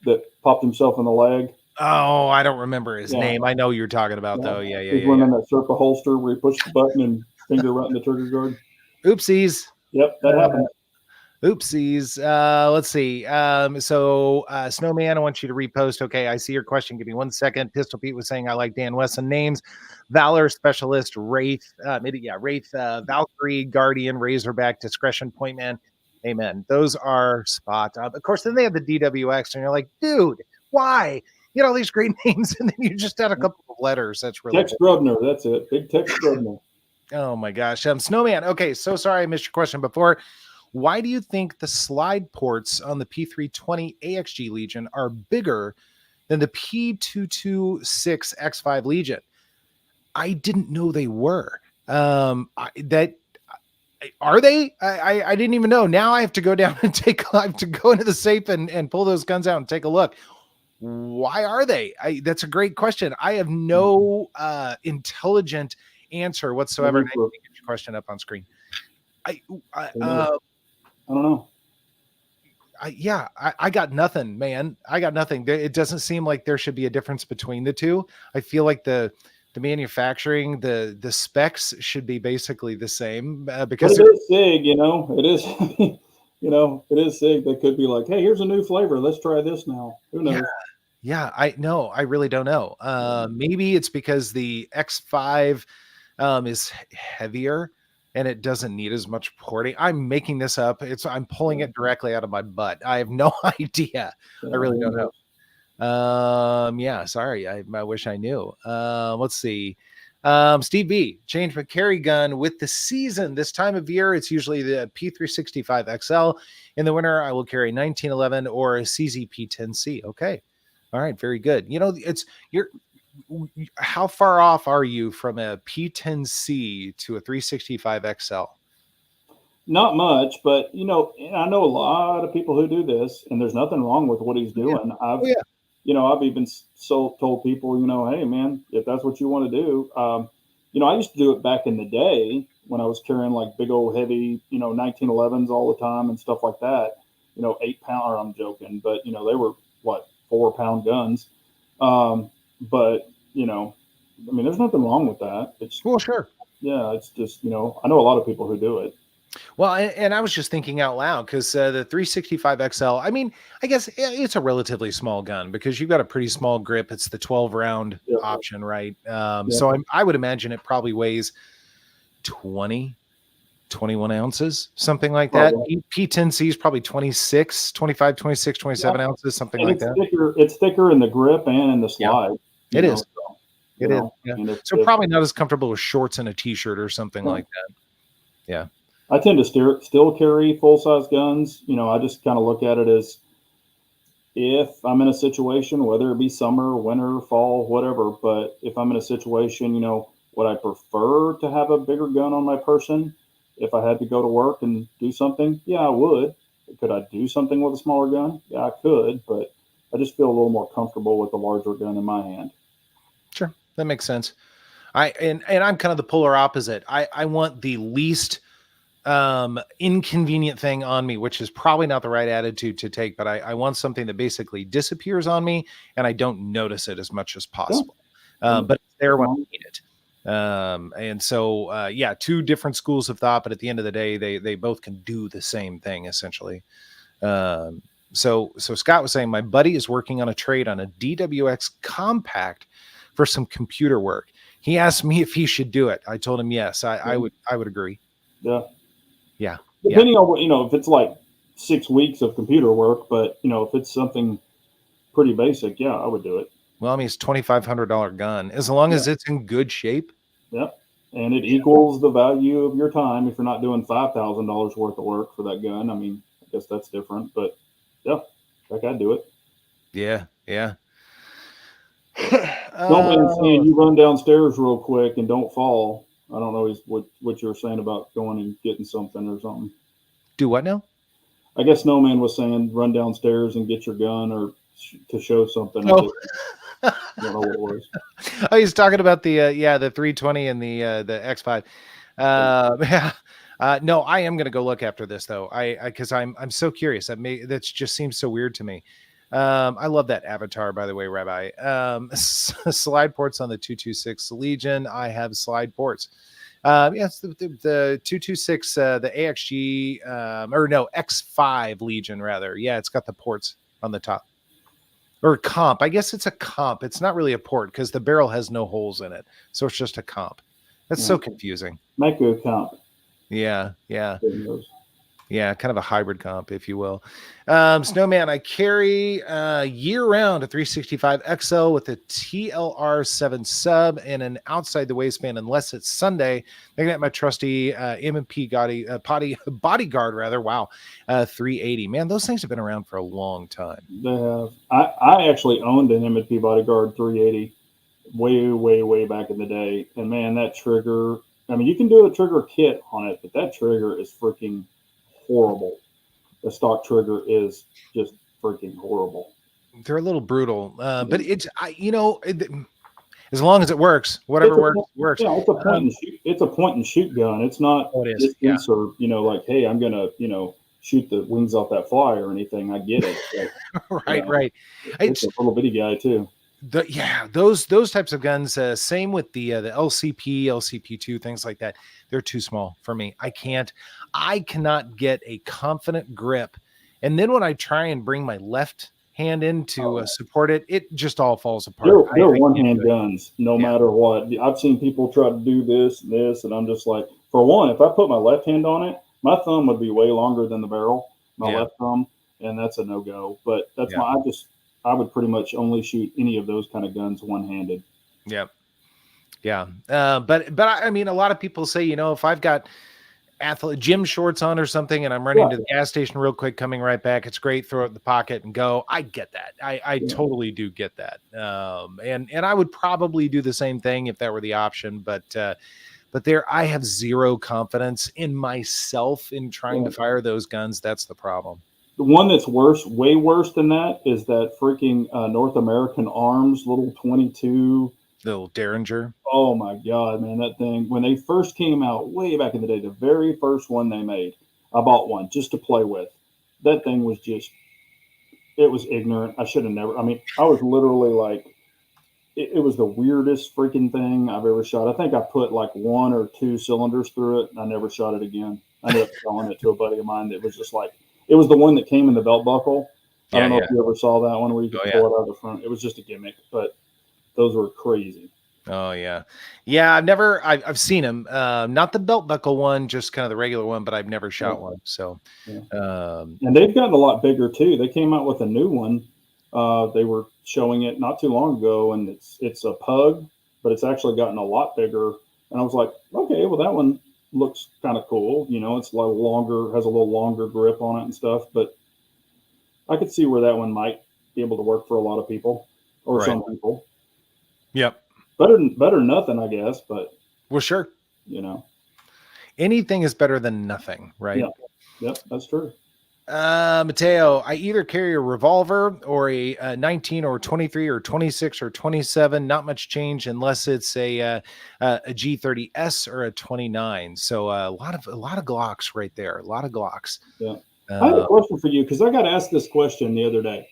That popped himself in the leg. Oh, I don't remember his name. I know you're talking about though. Yeah. He's running that Serpa holster where you push the button and finger right in the trigger guard. Oopsies. Yep, that happened. Oopsies. Let's see. So Snowman, I want you to repost. Okay, I see your question. Give me 1 second. Pistol Pete was saying I like Dan Wesson names. Valor Specialist, Wraith, Wraith, Valkyrie, Guardian, Razorback, Discretion, Point Man. Amen. Those are spot on. Of course, then they have the DWX, and you're like, dude, why? You know, these great names, and then you just had a couple of letters. That's really Tex Grubner, that's it. Big Tex Grubner. Oh my gosh. Snowman. Okay, so sorry I missed your question before. Why do you think the slide ports on the P320 AXG Legion are bigger than the P226 X5 Legion? I didn't know they were. Are they? I didn't even know. Now I have to go down and I have to go into the safe and pull those guns out and take a look. Why are they? That's a great question. I have no intelligent answer whatsoever. Get your question up on screen. I don't know. I got nothing, man. I got nothing. It doesn't seem like there should be a difference between the two. I feel like the manufacturing, the specs should be basically the same because it is SIG, it is, it is SIG. They could be like, hey, here's a new flavor. Let's try this now. Who knows? Yeah. I really don't know. Maybe it's because the X5 is heavier and it doesn't need as much porting. I'm making this up. I'm pulling it directly out of my butt. I have no idea. Yeah, I really don't know. Yeah, sorry. I wish I knew. Let's see. Steve B, change my carry gun with the season. This time of year, it's usually the P365 XL. In the winter, I will carry 1911 or a CZP10C. Okay. All right. Very good. You know, how far off are you from a P10C to a 365 XL? Not much, but you know, I know a lot of people who do this, and there's nothing wrong with what he's doing. Oh, yeah. I've even told people, hey, man, if that's what you want to do, I used to do it back in the day when I was carrying like big old heavy, 1911s all the time and stuff like that. 8 pound, or I'm joking, but they were what 4 pound guns. But I mean, there's nothing wrong with that. It's well, sure. Yeah, it's just I know a lot of people who do it. Well, and I was just thinking out loud because the 365 XL, I mean, I guess it's a relatively small gun because you've got a pretty small grip. It's the 12 round option, right? So I would imagine it probably weighs 20, 21 ounces, something like that. P10C is probably 26, 25, 26, 27 ounces, something like that. It's thicker in the grip and in the slide. It is. It is. Yeah. So probably not as comfortable with shorts and a t-shirt or something like that. Yeah. I tend to still carry full-size guns. I just kind of look at it as if I'm in a situation, whether it be summer, winter, fall, whatever, but if I'm in a situation, would I prefer to have a bigger gun on my person if I had to go to work and do something? Yeah, I would. Could I do something with a smaller gun? Yeah, I could, but I just feel a little more comfortable with a larger gun in my hand. Sure, that makes sense. And I'm kind of the polar opposite. I want the least inconvenient thing on me, which is probably not the right attitude to take, but I want something that basically disappears on me and I don't notice it as much as possible. But it's there when I need it. And so, two different schools of thought, but at the end of the day, they both can do the same thing essentially. So Scott was saying, my buddy is working on a trade on a DWX compact for some computer work. He asked me if he should do it. I told him, yes, I would agree. Yeah. Yeah. Depending on what, if it's like 6 weeks of computer work, but if it's something pretty basic, yeah, I would do it. Well, I mean, it's $2,500 gun as long as it's in good shape. Yep. And it equals the value of your time. If you're not doing $5,000 worth of work for that gun, I mean, I guess that's different, but yeah, I'd do it. Yeah. Yeah. Don't mind saying you run downstairs real quick and don't fall. I don't know what you were saying about going and getting something or something. Do what now? I guess Snowman was saying run downstairs and get your gun or to show something. Oh. I don't know what it was. Oh, he's talking about the 320 and the X5. No, I am going to go look after this though. Because I'm so curious. That just seems so weird to me. I love that avatar, by the way, Rabbi. Slide ports on the 226 Legion. I have slide ports. Yes, the 226, the AXG, X5 Legion rather. Yeah, it's got the ports on the top. Or comp. I guess it's a comp. It's not really a port because the barrel has no holes in it. So it's just a comp. That's so confusing. Make a comp. Yeah. Yeah, kind of a hybrid comp, if you will. Snowman, I carry year-round a 365 XL with a TLR 7 sub and an outside the waistband, unless it's Sunday. I got my trusty M&P bodyguard, rather. Wow, 380. Man, those things have been around for a long time. They have. I actually owned an M&P bodyguard 380 way back in the day, and man, that trigger. I mean, you can do a trigger kit on it, but that trigger is freaking horrible. The stock trigger is just freaking horrible. They're a little brutal, but it's as long as it works, whatever works. Yeah, it's a point and shoot. It's a point and shoot gun. It's not distance or like, hey, I'm gonna shoot the wings off that fly or anything. I get it. But, right. It's a little bitty guy too. Those types of guns. Same with the LCP, LCP2, things like that. They're too small for me. I cannot get a confident grip. And then when I try and bring my left hand in to support it, it just all falls apart. They're one-hand guns, no matter what. I've seen people try to do this, and I'm just like, for one, if I put my left hand on it, my thumb would be way longer than the barrel, my Yeah. left thumb, and that's a no go. But that's Yeah. I would pretty much only shoot any of those kind of guns one handed. Yeah. Yeah. But I mean, a lot of people say, if I've got gym shorts on or something and I'm running Yeah, to the gas station real quick, coming right back, it's great, throw it in the pocket and go. I get that. I yeah. totally do get that. And I would probably do the same thing if that were the option, but there, I have zero confidence in myself in trying to Yeah. fire those guns. That's the problem. The one that's worse, way worse than that, is that freaking North American Arms little 22. Little Derringer. Oh my God, man, that thing, when they first came out way back in the day, the very first one they made, I bought one just to play with. That thing was just, it was ignorant. I should have never, I mean, I was literally like, it was the weirdest freaking thing I've ever shot. I think I put like 1 or 2 cylinders through it and I never shot it again. I ended up selling it to a buddy of mine that was just like, it was the one that came in the belt buckle. I Yeah. don't know Yeah. if you ever saw that one where you could Oh, pull yeah. it out of the front. It was just a gimmick, but those were crazy. Oh yeah. Yeah. I've seen them. Not the belt buckle one, just kind of the regular one, but I've never Yeah. shot one. So, Yeah. um, And they've gotten a lot bigger too. They came out with a new one. They were showing it not too long ago, and it's a pug, but it's actually gotten a lot bigger. And I was like, okay, well that one looks kind of cool. It's a little longer, has a little longer grip on it and stuff. But I could see where that one might be able to work for a lot of people or right. some people. Yep. Better than nothing, I guess. But Well, sure. you know, Anything is better than nothing, right? yeah, yep, that's true. Mateo, I either carry a revolver or a 19 or 23 or 26 or 27. Not much change unless it's a G30S or a 29. So a lot of Glocks right there. A lot of Glocks. Yeah, I have a question for you because I got asked this question the other day.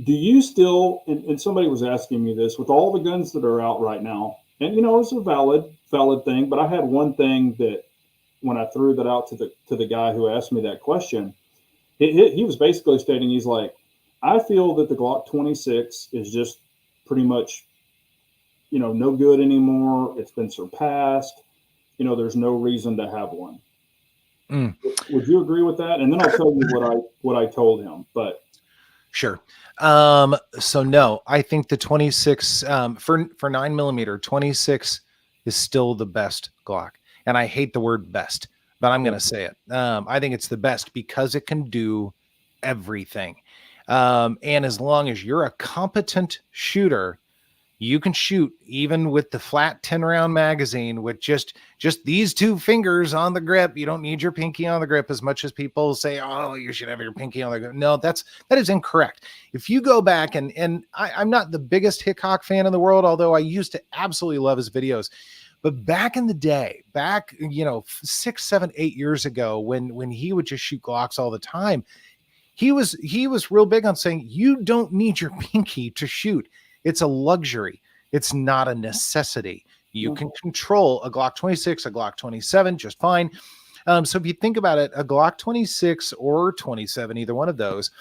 Do you still, and somebody was asking me this, with all the guns that are out right now, and it's a valid thing, but I had one thing that when I threw that out to the guy who asked me that question, he was basically stating, he's like, I feel that the Glock 26 is just pretty much, no good anymore. It's been surpassed. There's no reason to have one. Mm. Would you agree with that? And then I'll tell you what I told him. But Sure. So no, I think the 26 for 9mm 26 is still the best Glock. And I hate the word best, but I'm going to say it. I think it's the best because it can do everything. And as long as you're a competent shooter, you can shoot even with the flat 10-round magazine with just these 2 fingers on the grip. You don't need your pinky on the grip as much as people say, oh, you should have your pinky on the grip. No, that is incorrect. If you go back and I'm not the biggest Hickok fan in the world, although I used to absolutely love his videos. But back in the day, 6, 7, 8 years ago, when he would just shoot Glocks all the time, he was real big on saying you don't need your pinky to shoot. It's a luxury. It's not a necessity. You can control a Glock 26, a Glock 27 just fine. So if you think about it, a Glock 26 or 27, either one of those,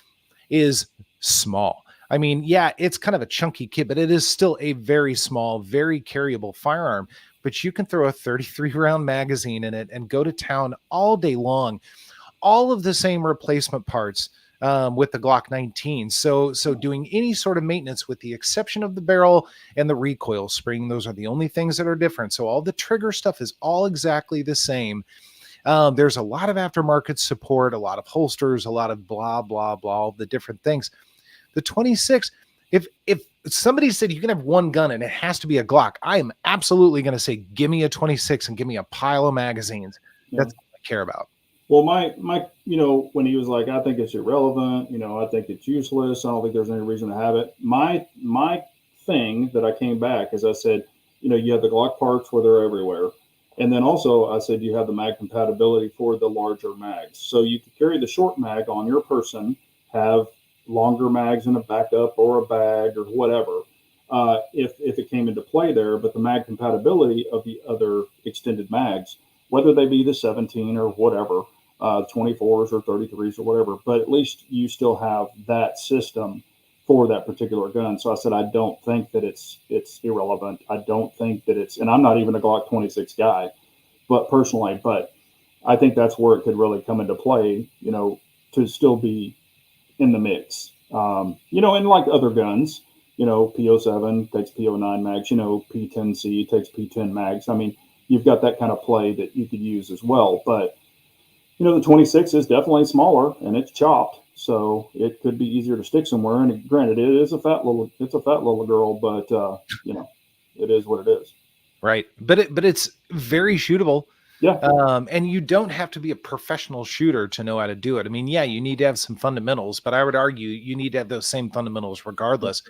is small. I mean, yeah, it's kind of a chunky kit, but it is still a very small, very carryable firearm. But you can throw a 33-round magazine in it and go to town all day long. All of the same replacement parts with the Glock 19. So doing any sort of maintenance with the exception of the barrel and the recoil spring, those are the only things that are different. So all the trigger stuff is all exactly the same. There's a lot of aftermarket support, a lot of holsters, a lot of blah, blah, blah, all the different things. The 26, if somebody said you can have one gun and it has to be a Glock, I am absolutely going to say, give me a 26 and give me a pile of magazines. Yeah. That's what I care about. Well, my, when he was like, I think it's irrelevant, I think it's useless. I don't think there's any reason to have it. My thing that I came back is I said, you have the Glock parts where they're everywhere. And then also I said, you have the mag compatibility for the larger mags. So you can carry the short mag on your person, have longer mags in a backup or a bag or whatever, if it came into play there, but the mag compatibility of the other extended mags, whether they be the 17 or whatever, 24s or 33s or whatever, but at least you still have that system for that particular gun. So I said, I don't think that it's irrelevant. I don't think that and I'm not even a Glock 26 guy. but personally, but I think that's where it could really come into play, to still be in the mix. And like other guns, PO7 takes PO9 mags, P10C takes P10 mags. I mean, you've got that kind of play that you could use as well. But, the 26 is definitely smaller and it's chopped. So it could be easier to stick somewhere. And granted, it's a fat little girl, but, it is what it is. Right. But it's very shootable. Yeah. And you don't have to be a professional shooter to know how to do it. I mean, yeah, you need to have some fundamentals, but I would argue you need to have those same fundamentals regardless.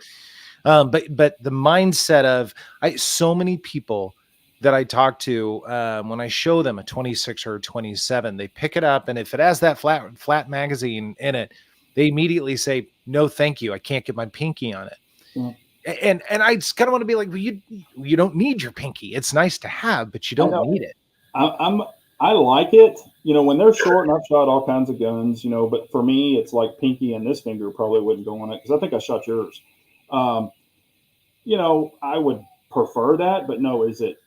But the mindset of so many people that I talk to, when I show them a 26 or a 27, they pick it up, and if it has that flat magazine in it, they immediately say, "No, thank you. I can't get my pinky on it." Yeah. And I just kind of want to be like, well, you don't need your pinky. It's nice to have, but you don't need it. I like it, when they're short, and I've shot all kinds of guns, but for me, it's like pinky and this finger probably wouldn't go on it because I think I shot yours. I would prefer that, but no, is it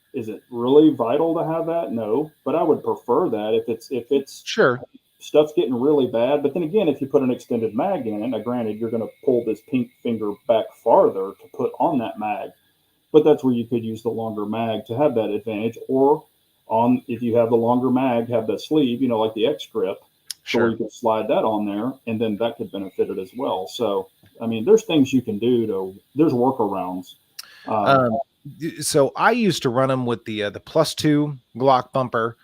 really vital to have that? No, but I would prefer that if it's sure. Stuff's getting really bad. But then again, if you put an extended mag in it, now granted, you're going to pull this pink finger back farther to put on that mag, but that's where you could use the longer mag to have that advantage. Or if you have the longer mag, have the sleeve, like the X grip, sure, so you can slide that on there, and then that could benefit it as well. So, I mean, there's things you can do there's workarounds. So I used to run them with the +2 Glock bumper,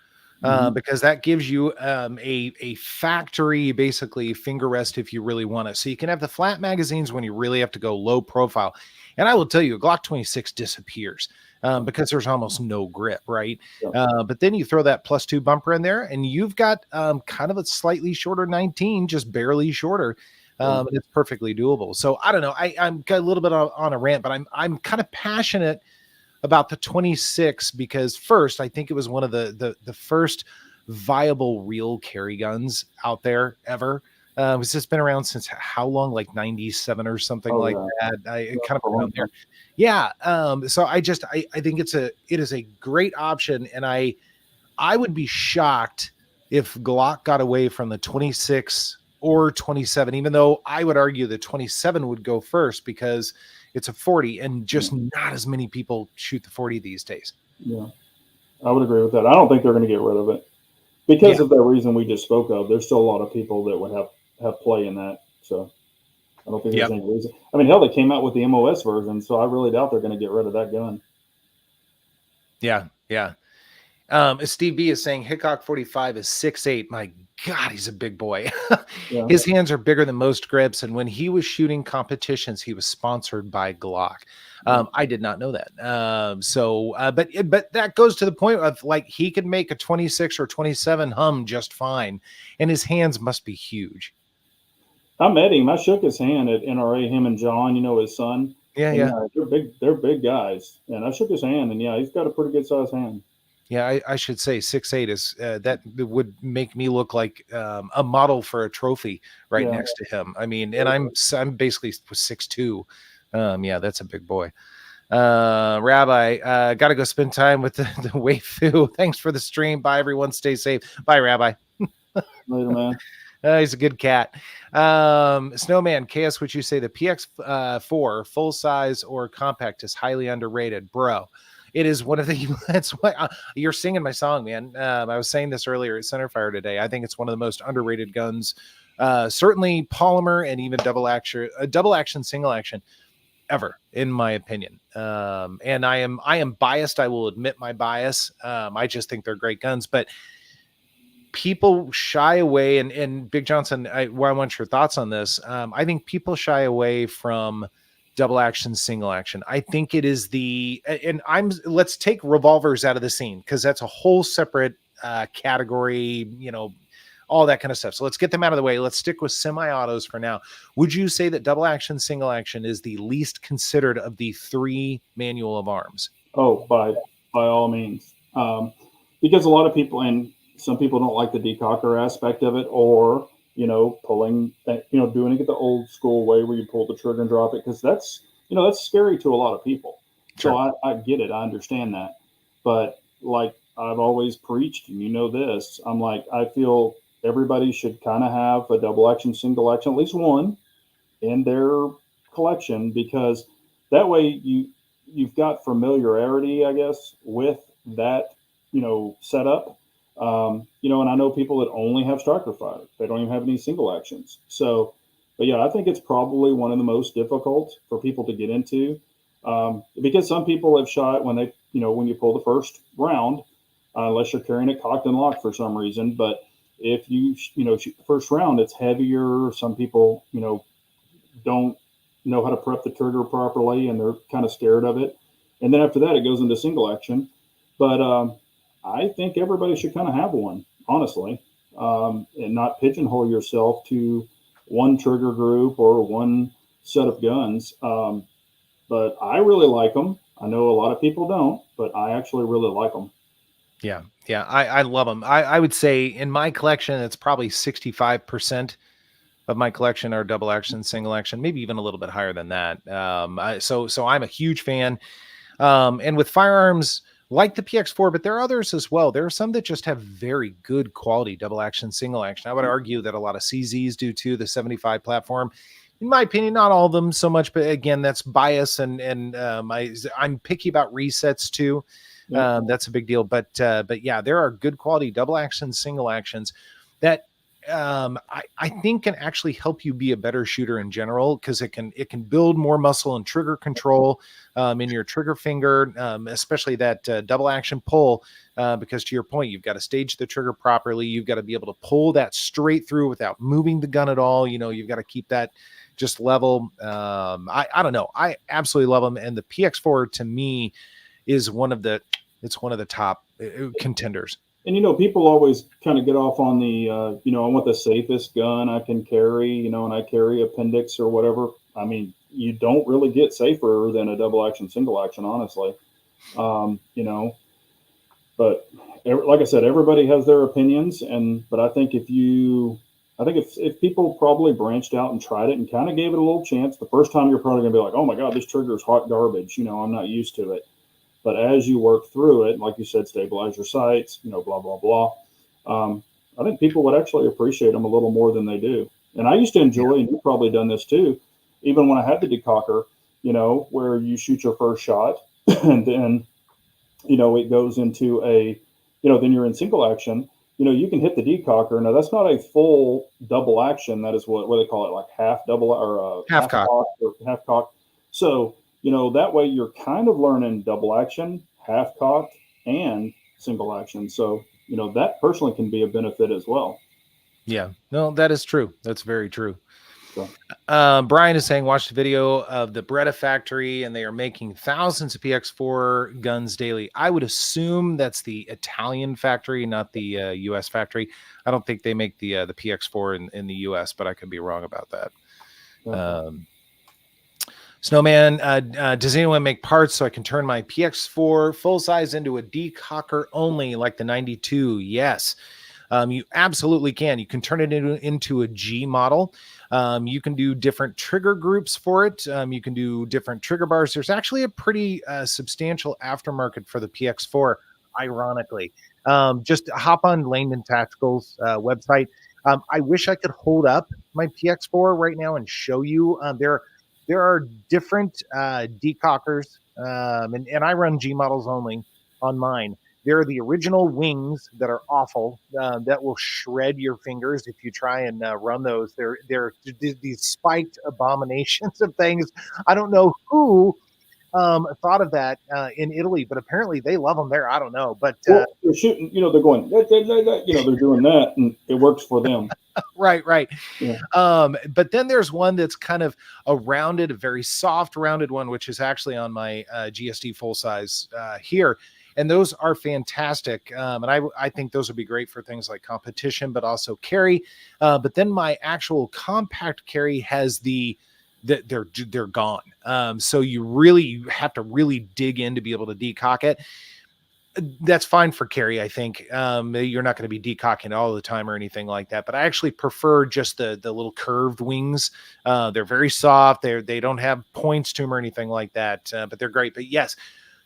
because that gives you a factory basically finger rest if you really want it. So you can have the flat magazines when you really have to go low profile. And I will tell you, a Glock 26 disappears because there's almost no grip, right? Yeah. But then you throw that +2 bumper in there, and you've got kind of a slightly shorter 19, just barely shorter. It's perfectly doable. So I don't know. I'm a little bit on a rant, but I'm kind of passionate about the 26 because first, I think it was one of the first viable real carry guns out there ever. It's just been around since how long? Like 97 or something that. I kind of around there. Yeah. So I think it is a great option, and I would be shocked if Glock got away from the 26 or 27, even though I would argue the 27 would go first because it's a 40 and just not as many people shoot the 40 these days. Yeah, I would agree with that. I don't think they're going to get rid of it because of that reason we just spoke of. There's still a lot of people that would have play in that. So I don't think there's any reason. I mean, hell, they came out with the MOS version, so I really doubt they're going to get rid of that gun. Yeah. Yeah. Steve B is saying Hickok 45 is 6'8". My God, he's a big boy. Yeah. His hands are bigger than most grips. And when he was shooting competitions, he was sponsored by Glock. I did not know that. But that goes to the point of like, he could make a 26 or 27 hum just fine. And his hands must be huge. I met him. I shook his hand at NRA, him and John, his son. Yeah. They're big guys. And I shook his hand, and he's got a pretty good sized hand. Yeah, I should say 6'8" is that would make me look like a model for a trophy next to him. I mean, and I'm basically 6'2". Yeah, that's a big boy. Rabbi, got to go spend time with the waifu. Thanks for the stream. Bye, everyone. Stay safe. Bye, Rabbi. Later, man. He's a good cat. Snowman, KS, would you say the PX4 full size or compact is highly underrated, bro? It is one of the, that's what you're singing my song, man. I was saying this earlier at Centerfire today. I think it's one of the most underrated guns, certainly polymer and even double action, single action ever, in my opinion. And I am biased. I will admit my bias. I just think they're great guns, but people shy away. And Big Johnson, I want your thoughts on this. I think people shy away from double action, single action. I think it is let's take revolvers out of the scene because that's a whole separate category, all that kind of stuff. So let's get them out of the way. Let's stick with semi-autos for now. Would you say that double action, single action is the least considered of the three manual of arms? Oh, by all means. Because a lot of people, and some people don't like the decocker aspect of it, or pulling, doing it the old school way where you pull the trigger and drop it, because that's scary to a lot of people. Sure. So I get it. I understand that. But like I've always preached, and you know this. I'm like, I feel everybody should kind of have a double action, single action, at least one in their collection, because that way you've got familiarity, I guess, with that, setup. And I know people that only have striker fire; they don't even have any single actions. So, but yeah, I think it's probably one of the most difficult for people to get into, because some people have shot when they, when you pull the first round, unless you're carrying it cocked and locked for some reason. But if you, shoot the first round, it's heavier. Some people, don't know how to prep the trigger properly, and they're kind of scared of it. And then after that, it goes into single action. But I think everybody should kind of have one, honestly, and not pigeonhole yourself to one trigger group or one set of guns. But I really like them. I know a lot of people don't, but I actually really like them. Yeah. Yeah. I love them. I would say in my collection, it's probably 65% of my collection are double action, single action, maybe even a little bit higher than that. So I'm a huge fan. And with firearms like the PX4, but there are others as well. There are some that just have very good quality double action, single action. I would argue that a lot of CZs do too, the 75 platform. In my opinion, not all of them so much, but again, that's bias, and I'm picky about resets too. Yeah. That's a big deal. But yeah, there are good quality double actions, single actions that I think can actually help you be a better shooter in general, because it can build more muscle and trigger control in your trigger finger, especially that double action pull. Because to your point, you've got to stage the trigger properly. You've got to be able to pull that straight through without moving the gun at all. You've got to keep that just level. I don't know. I absolutely love them, and the PX4 to me is one of the top contenders. And people always kind of get off on the, I want the safest gun I can carry, and I carry appendix or whatever. I mean, you don't really get safer than a double action, single action, honestly. Um, you know, but like I said, everybody has their opinions, but I think if people probably branched out and tried it and kind of gave it a little chance, the first time you're probably gonna be like, oh my god, this trigger is hot garbage. I'm not used to it. But as you work through it, like you said, stabilize your sights, blah, blah, blah. I think people would actually appreciate them a little more than they do. And I used to enjoy, and you've probably done this too, even when I had the decocker, where you shoot your first shot and then, it goes into then you're in single action. You can hit the decocker. Now, that's not a full double action. That is what they call it, like half double or Half cock. or half cock. So, that way you're kind of learning double action, half cocked, and single action. So, that personally can be a benefit as well. Yeah, no, that is true. That's very true. So, Brian is saying, watch the video of the Beretta factory, and they are making thousands of PX4 guns daily. I would assume that's the Italian factory, not the US factory. I don't think they make the PX4 in the US, but I could be wrong about that. Snowman, does anyone make parts so I can turn my PX4 full size into a decocker only like the 92? Yes. You absolutely can. You can turn it into a G model. You can do different trigger groups for it. You can do different trigger bars. There's actually a pretty substantial aftermarket for the PX4, ironically. Just hop on Langdon Tactical's website. I wish I could hold up my PX4 right now and show you. There are different decockers, and I run G models only on mine. There are the original wings that are awful, that will shred your fingers if you try and run those. They're these spiked abominations of things. I don't know who thought of that in Italy, but apparently they love them there. I don't know, but they're shooting. They're going. They're doing that, and it works for them. Right. Yeah. But then there's one that's kind of a very soft rounded one, which is actually on my GSD full size here. And those are fantastic. And I think those would be great for things like competition, but also carry. But then my actual compact carry has they're gone. So you have to really dig in to be able to decock it. That's fine for carry. I think you're not going to be decocking all the time or anything like that, but I actually prefer just the little curved wings. They're very soft. They don't have points to them or anything like that, but they're great. But yes,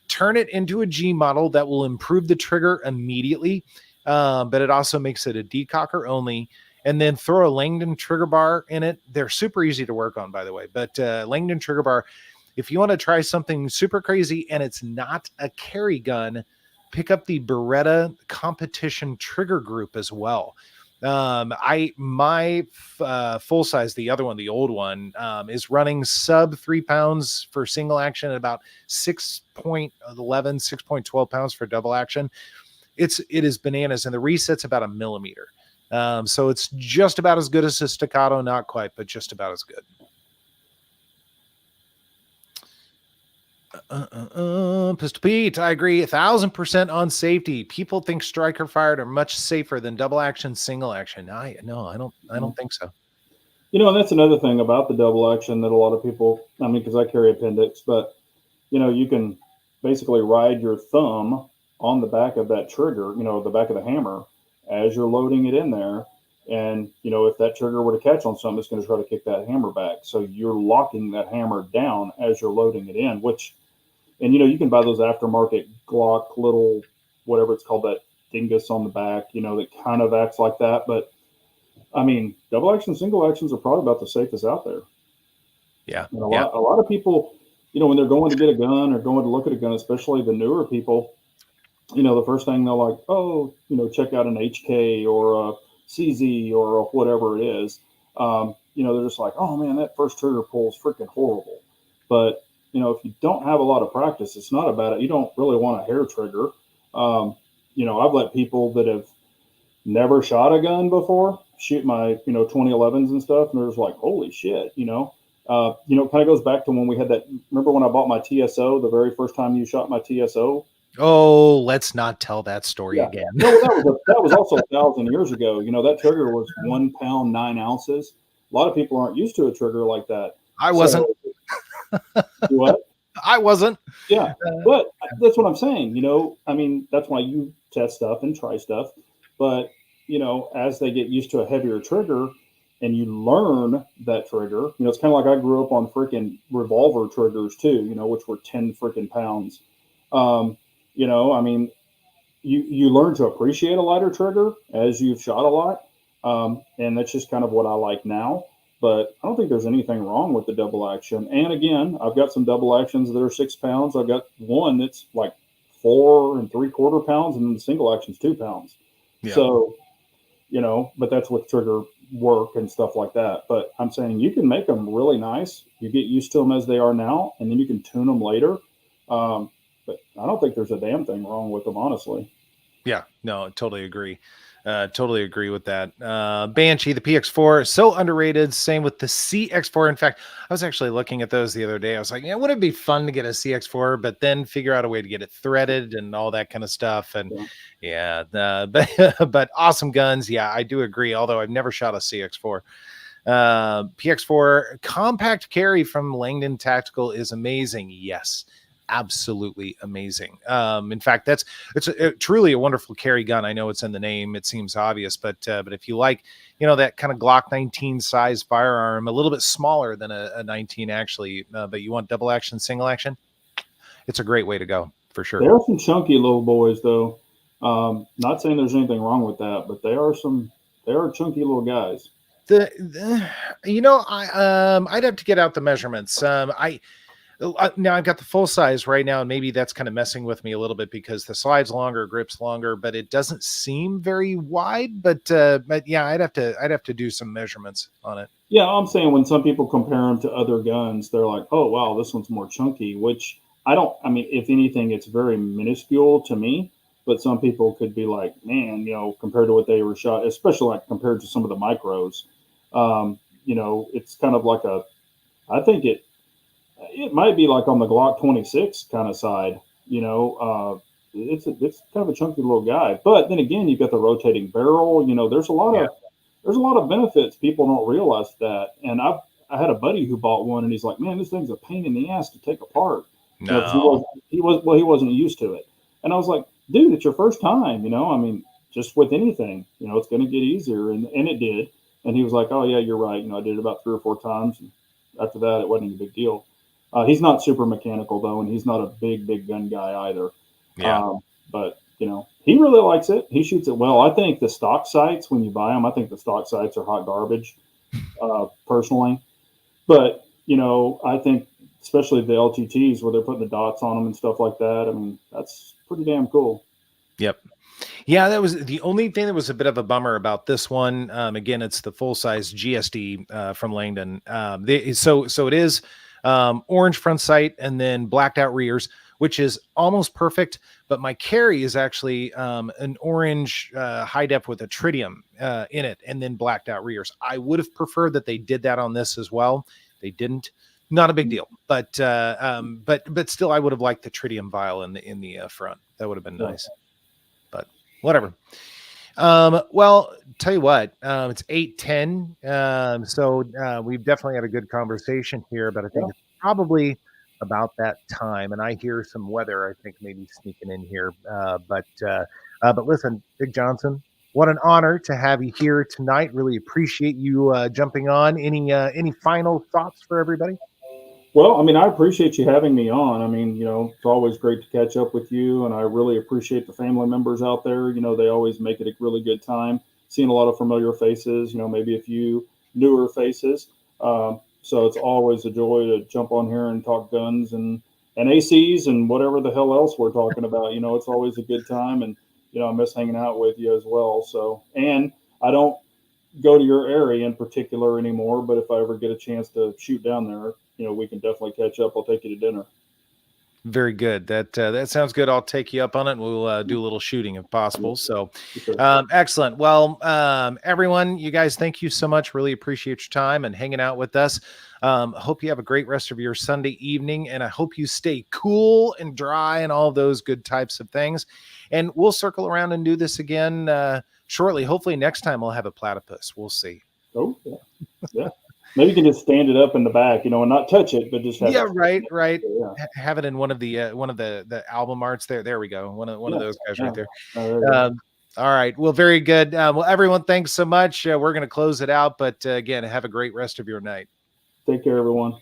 turn it into a G model that will improve the trigger immediately, but it also makes it a decocker only. And then throw a Langdon trigger bar in it. They're super easy to work on, by the way. But Langdon trigger bar, if you want to try something super crazy and it's not a carry gun, pick up the Beretta competition trigger group as well. My full size, the other one, the old one, is running sub 3 pounds for single action at about 6.11, 6.12 pounds for double action. It is bananas, and the reset's about a millimeter. So it's just about as good as a staccato, not quite, but just about as good. Pistol Pete, I agree 1,000% on safety. People think striker fired are much safer than double action, single action. I don't think so. You know, and that's another thing about the double action that a lot of people, I mean, because I carry appendix, but you know, you can basically ride your thumb on the back of that trigger, you know, the back of the hammer as you're loading it in there. And, you know, if that trigger were to catch on something, it's going to try to kick that hammer back. So you're locking that hammer down as you're loading it in, which, and, you know, you can buy those aftermarket Glock little, whatever it's called, that dingus on the back, you know, that kind of acts like that. But I mean, double action, single actions are probably about the safest out there. Yeah. And a lot of people, you know, when they're going to get a gun or going to look at a gun, especially the newer people, you know, the first thing they're like, oh, you know, check out an HK or a CZ or a whatever it is. You know, they're just like, oh man, that first trigger pull is freaking horrible. But, you know, if you don't have a lot of practice, it's not about it. You don't really want a hair trigger. You know, I've let people that have never shot a gun before shoot my, you know, 2011s and stuff. And they're just like, holy shit, you know, it kind of goes back to when we had that. Remember when I bought my TSO, the very first time you shot my TSO? Oh, let's not tell that story again. No, that was also 1,000 years ago. You know, that trigger was 1 pound, 9 ounces. A lot of people aren't used to a trigger like that. I wasn't. What? I wasn't. Yeah, but that's what I'm saying. You know, I mean, that's why you test stuff and try stuff. But, you know, as they get used to a heavier trigger and you learn that trigger, you know, it's kind of like I grew up on freaking revolver triggers too, you know, which were 10 freaking pounds. You know, I mean, you learn to appreciate a lighter trigger as you've shot a lot. And that's just kind of what I like now. But I don't think there's anything wrong with the double action. And again, I've got some double actions that are 6 pounds. I've got one that's like 4 3/4 pounds, and then the single action's 2 pounds. Yeah. So, you know, but that's with trigger work and stuff like that. But I'm saying you can make them really nice. You get used to them as they are now, and then you can tune them later. But I don't think there's a damn thing wrong with them, honestly. Yeah, no, totally agree. Totally agree with that. Banshee, the PX4 so underrated. Same with the CX4. In fact, I was actually looking at those the other day. I was like, yeah, wouldn't it be fun to get a CX4, but then figure out a way to get it threaded and all that kind of stuff. And but awesome guns. Yeah, I do agree. Although I've never shot a CX4. PX4 compact carry from Langdon Tactical is amazing. Yes. Absolutely amazing. In fact, it's truly a wonderful carry gun. I know it's in the name. It seems obvious, but if you like, you know, that kind of Glock 19 size firearm, a little bit smaller than a 19 actually, but you want double action, single action, it's a great way to go for sure. There are some chunky little boys though. Not saying there's anything wrong with that, but they are chunky little guys. You know, I'd have to get out the measurements. Now I've got the full size right now, and maybe that's kind of messing with me a little bit because the slide's longer, grip's longer, but it doesn't seem very wide. But yeah, I'd have to do some measurements on it. Yeah, I'm saying when some people compare them to other guns, they're like, oh wow, this one's more chunky. Which I mean, if anything, it's very minuscule to me. But some people could be like, man, you know, compared to what they were shot, especially like compared to some of the micros, you know, it's kind of like I think it might be like on the Glock 26 kind of side, you know, it's kind of a chunky little guy, but then again, you've got the rotating barrel, you know, there's a lot of benefits. People don't realize that. And I had a buddy who bought one and he's like, man, this thing's a pain in the ass to take apart. No. You know, he wasn't used to it. And I was like, dude, it's your first time, you know, I mean, just with anything, you know, it's going to get easier. And it did. And he was like, oh yeah, you're right. You know, I did it about 3 or 4 times. And after that, it wasn't a big deal. He's not super mechanical though, and he's not a big gun guy either. Yeah. But he really likes it. He shoots it well. I think the stock sights, when you buy them, I think the stock sights are hot garbage, personally. But I think especially the LTTs where they're putting the dots on them and stuff like that. I mean, that's pretty damn cool. Yep. Yeah, that was the only thing that was a bit of a bummer about this one. Again, it's the full size GSD from Langdon. So it is orange front sight and then blacked out rears, which is almost perfect. But my carry is actually an orange high def with a tritium in it, and then blacked out rears. I would have preferred that they did that on this as well. They didn't. Not a big deal, but still, I would have liked the tritium vial in the front. That would have been nice. But whatever. Well, tell you what, it's 8:10. So we've definitely had a good conversation here, but I think it's probably about that time. And I hear some weather, I think maybe sneaking in here. But listen, Big Johnson, what an honor to have you here tonight. Really appreciate you jumping on. Any final thoughts for everybody? Well, I mean, I appreciate you having me on. I mean, it's always great to catch up with you, and I really appreciate the family members out there. They always make it a really good time. Seeing a lot of familiar faces, maybe a few newer faces. So it's always a joy to jump on here and talk guns and ACs and whatever the hell else we're talking about. It's always a good time, and I miss hanging out with you as well. So, and I don't go to your area in particular anymore, but if I ever get a chance to shoot down there, we can definitely catch up. I'll take you to dinner. Very good. That sounds good. I'll take you up on it. We'll do a little shooting if possible. So, Sure. excellent. Well, everyone, you guys, thank you so much. Really appreciate your time and hanging out with us. Hope you have a great rest of your Sunday evening, and I hope you stay cool and dry and all those good types of things. And we'll circle around and do this again shortly. Hopefully next time we'll have a platypus. We'll see. Oh, yeah. Maybe you can just stand it up in the back, and not touch it, but just have right. Have it in one of the album arts there. There we go. One of those guys right there. All right. Well, very good. Well, everyone, thanks so much. We're going to close it out, but again, have a great rest of your night. Take care, everyone.